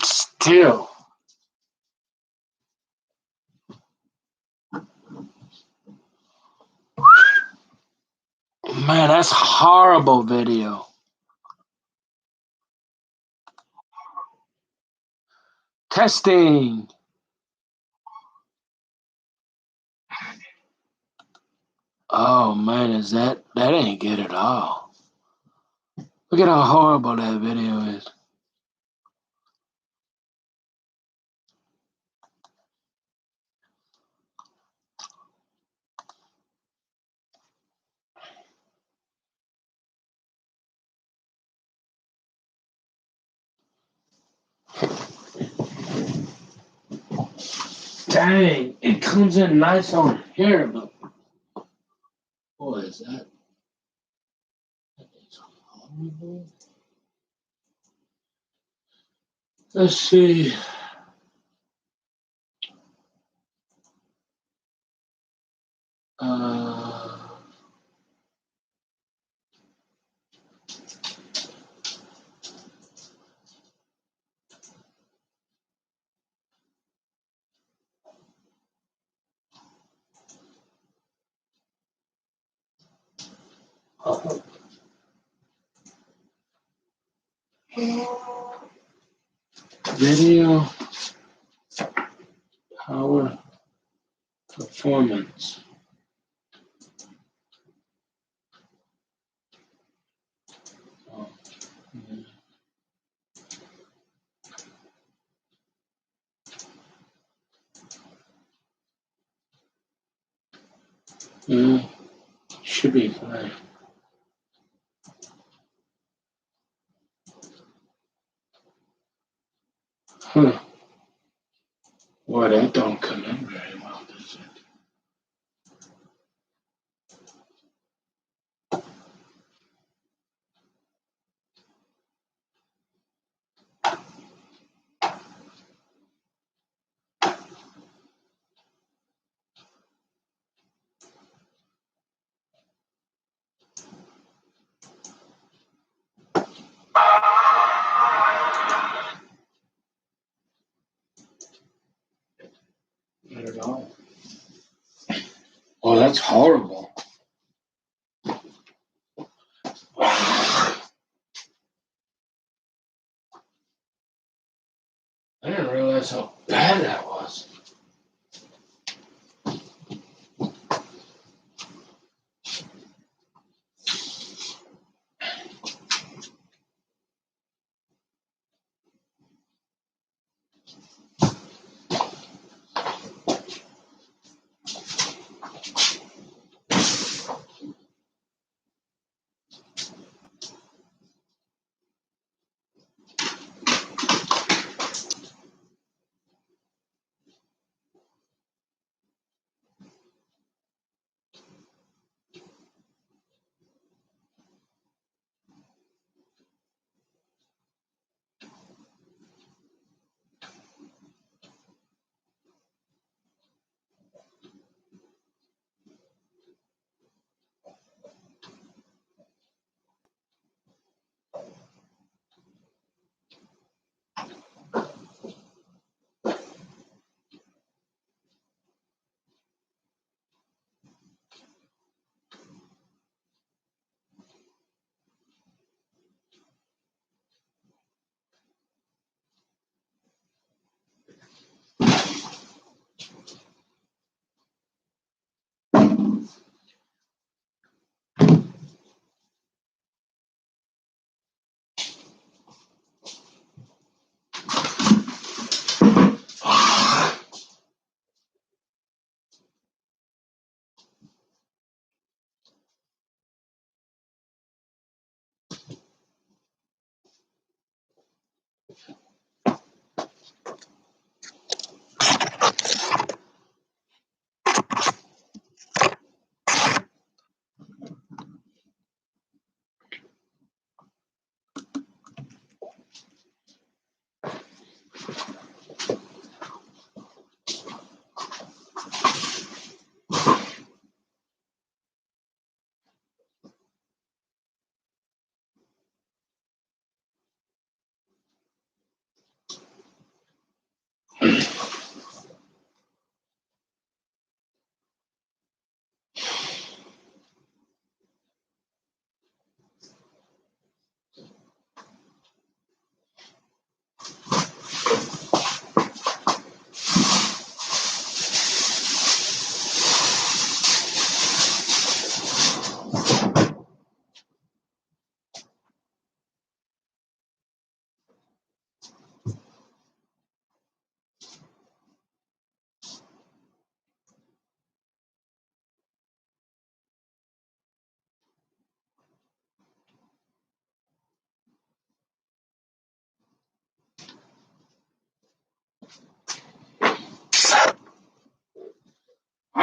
Still. man, that's horrible video. Testing. Oh man, that ain't good at all. Look at how horrible that video is. Dang, it comes in nice on here, but what is that? That is horrible. Let's see. Uh, video power performance. Oh, yeah, should be fine. Huh. Boy, that don't come in very well, does it? Not at all. Oh, that's horrible. I didn't realize how bad that was.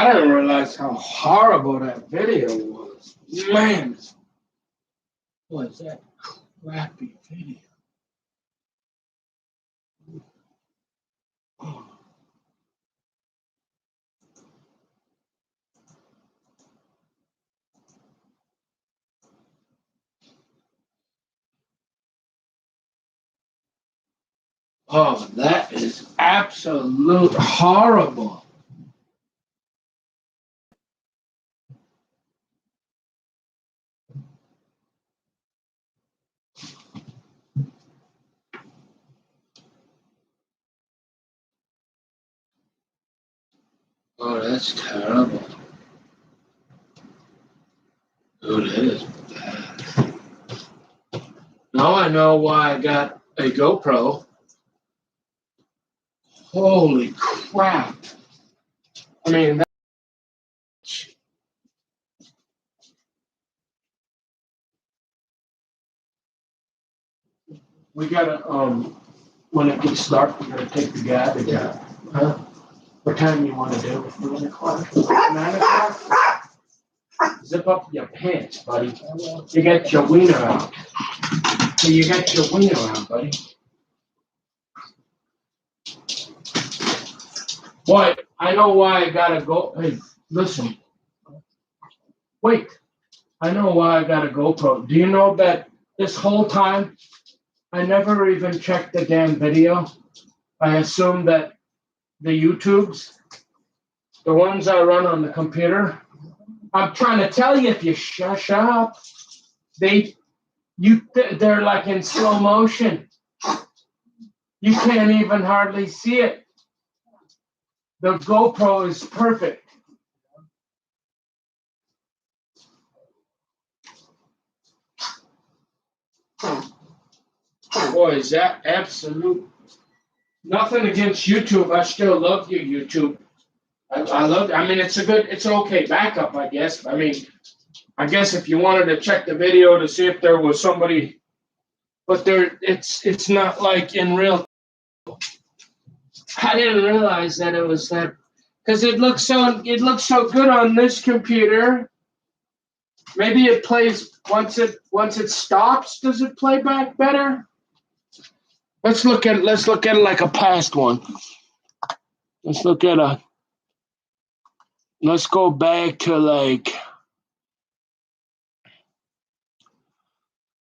I didn't realize how horrible that video was. Man, was that crappy video? Oh, that is absolute horrible. Oh, that's terrible. Oh, that is bad. Now I know why I got a GoPro. Holy crap. I mean, we gotta, when it gets dark, we gotta take the garbage out. Huh? What time you wanna do? 9 o'clock? 9 o'clock? Zip up your pants, buddy. You got your wiener out. You got your wiener out, buddy. Boy, I know why I gotta go. Hey, listen. Wait. I know why I got a GoPro. Do you know that this whole time I never even checked the damn video? I assumed that the YouTubes, the ones I run on the computer, I'm trying to tell you if you shut up, they're like in slow motion. You can't even hardly see it. The GoPro is perfect. Boy, is that absolute. Nothing against YouTube. I still love you, YouTube. I love it. I mean, it's an okay backup, I guess. I mean, I guess if you wanted to check the video to see if there was somebody, but it's not like in real. I didn't realize that it was that, because it looks so good on this computer. Maybe it plays once it stops. Does it play back better? Let's look at it like a past one. Let's go back to like,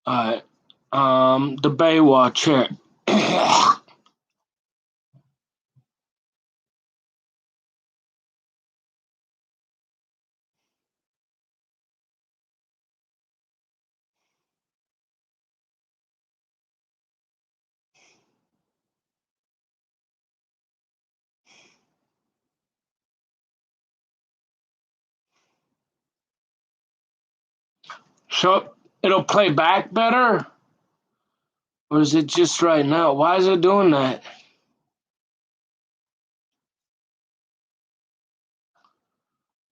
the Baywatch here. So it'll play back better? Or is it just right now? Why is it doing that?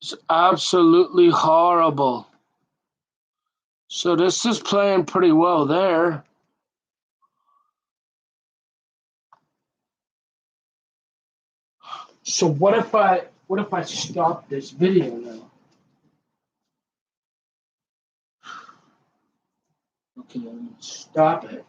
It's absolutely horrible. So this is playing pretty well there. So what if I stop this video now? Okay, I'm gonna stop it.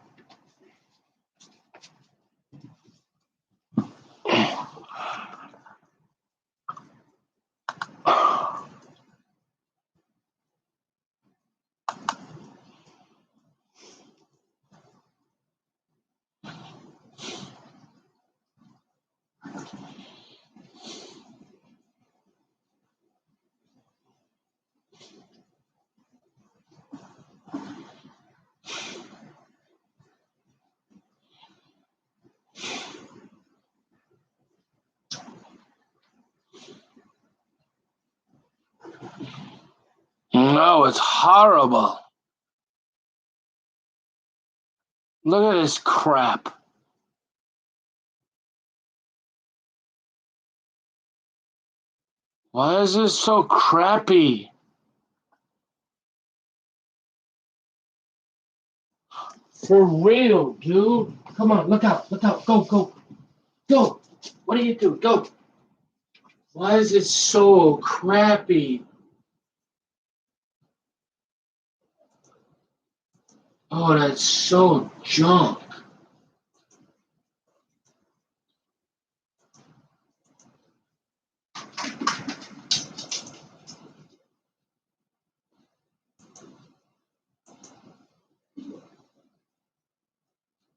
No, it's horrible. Look at this crap. Why is this so crappy? For real, dude. Come on, look out, go. Go. What do you do? Go. Why is it so crappy? Oh, that's so junk.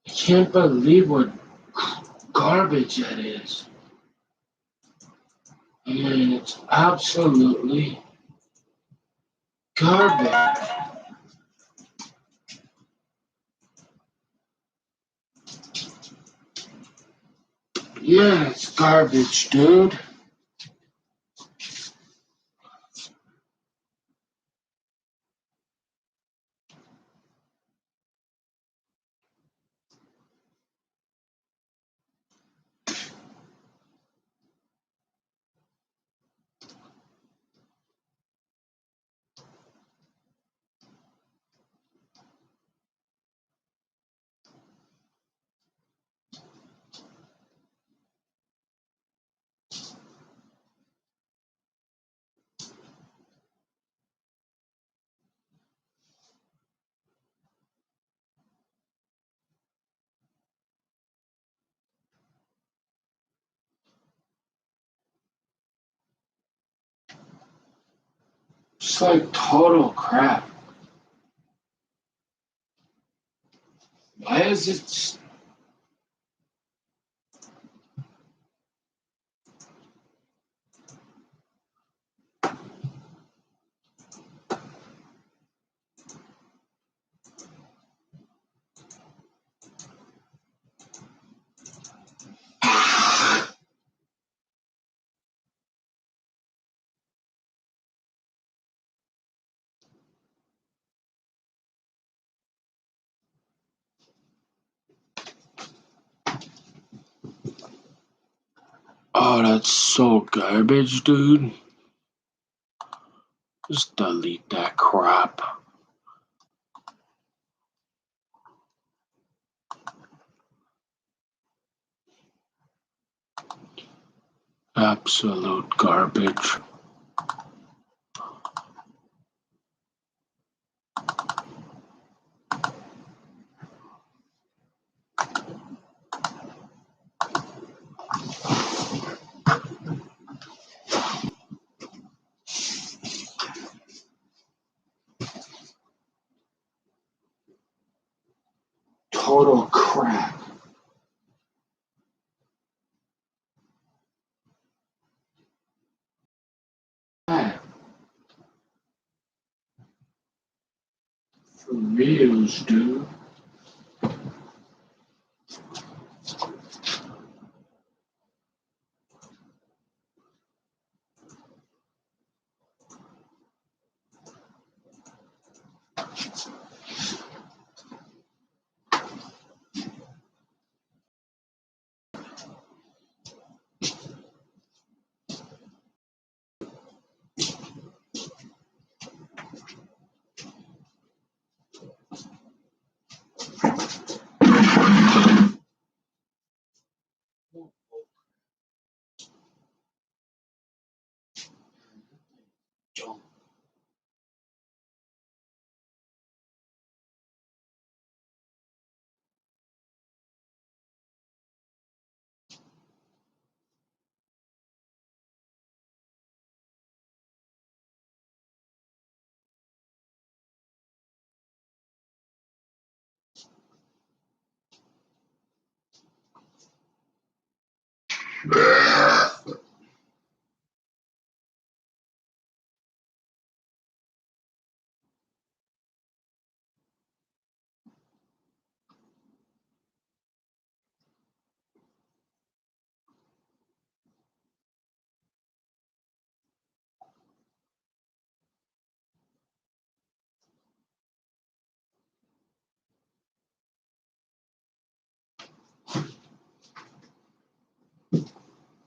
I can't believe what garbage that is. I mean, it's absolutely garbage. Yeah, it's garbage, dude. It's like total crap. Why is it? Oh, that's so garbage, dude. Just delete that crap. Absolute garbage. Total crap. Yeah, for reals, dude.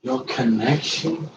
Your connection?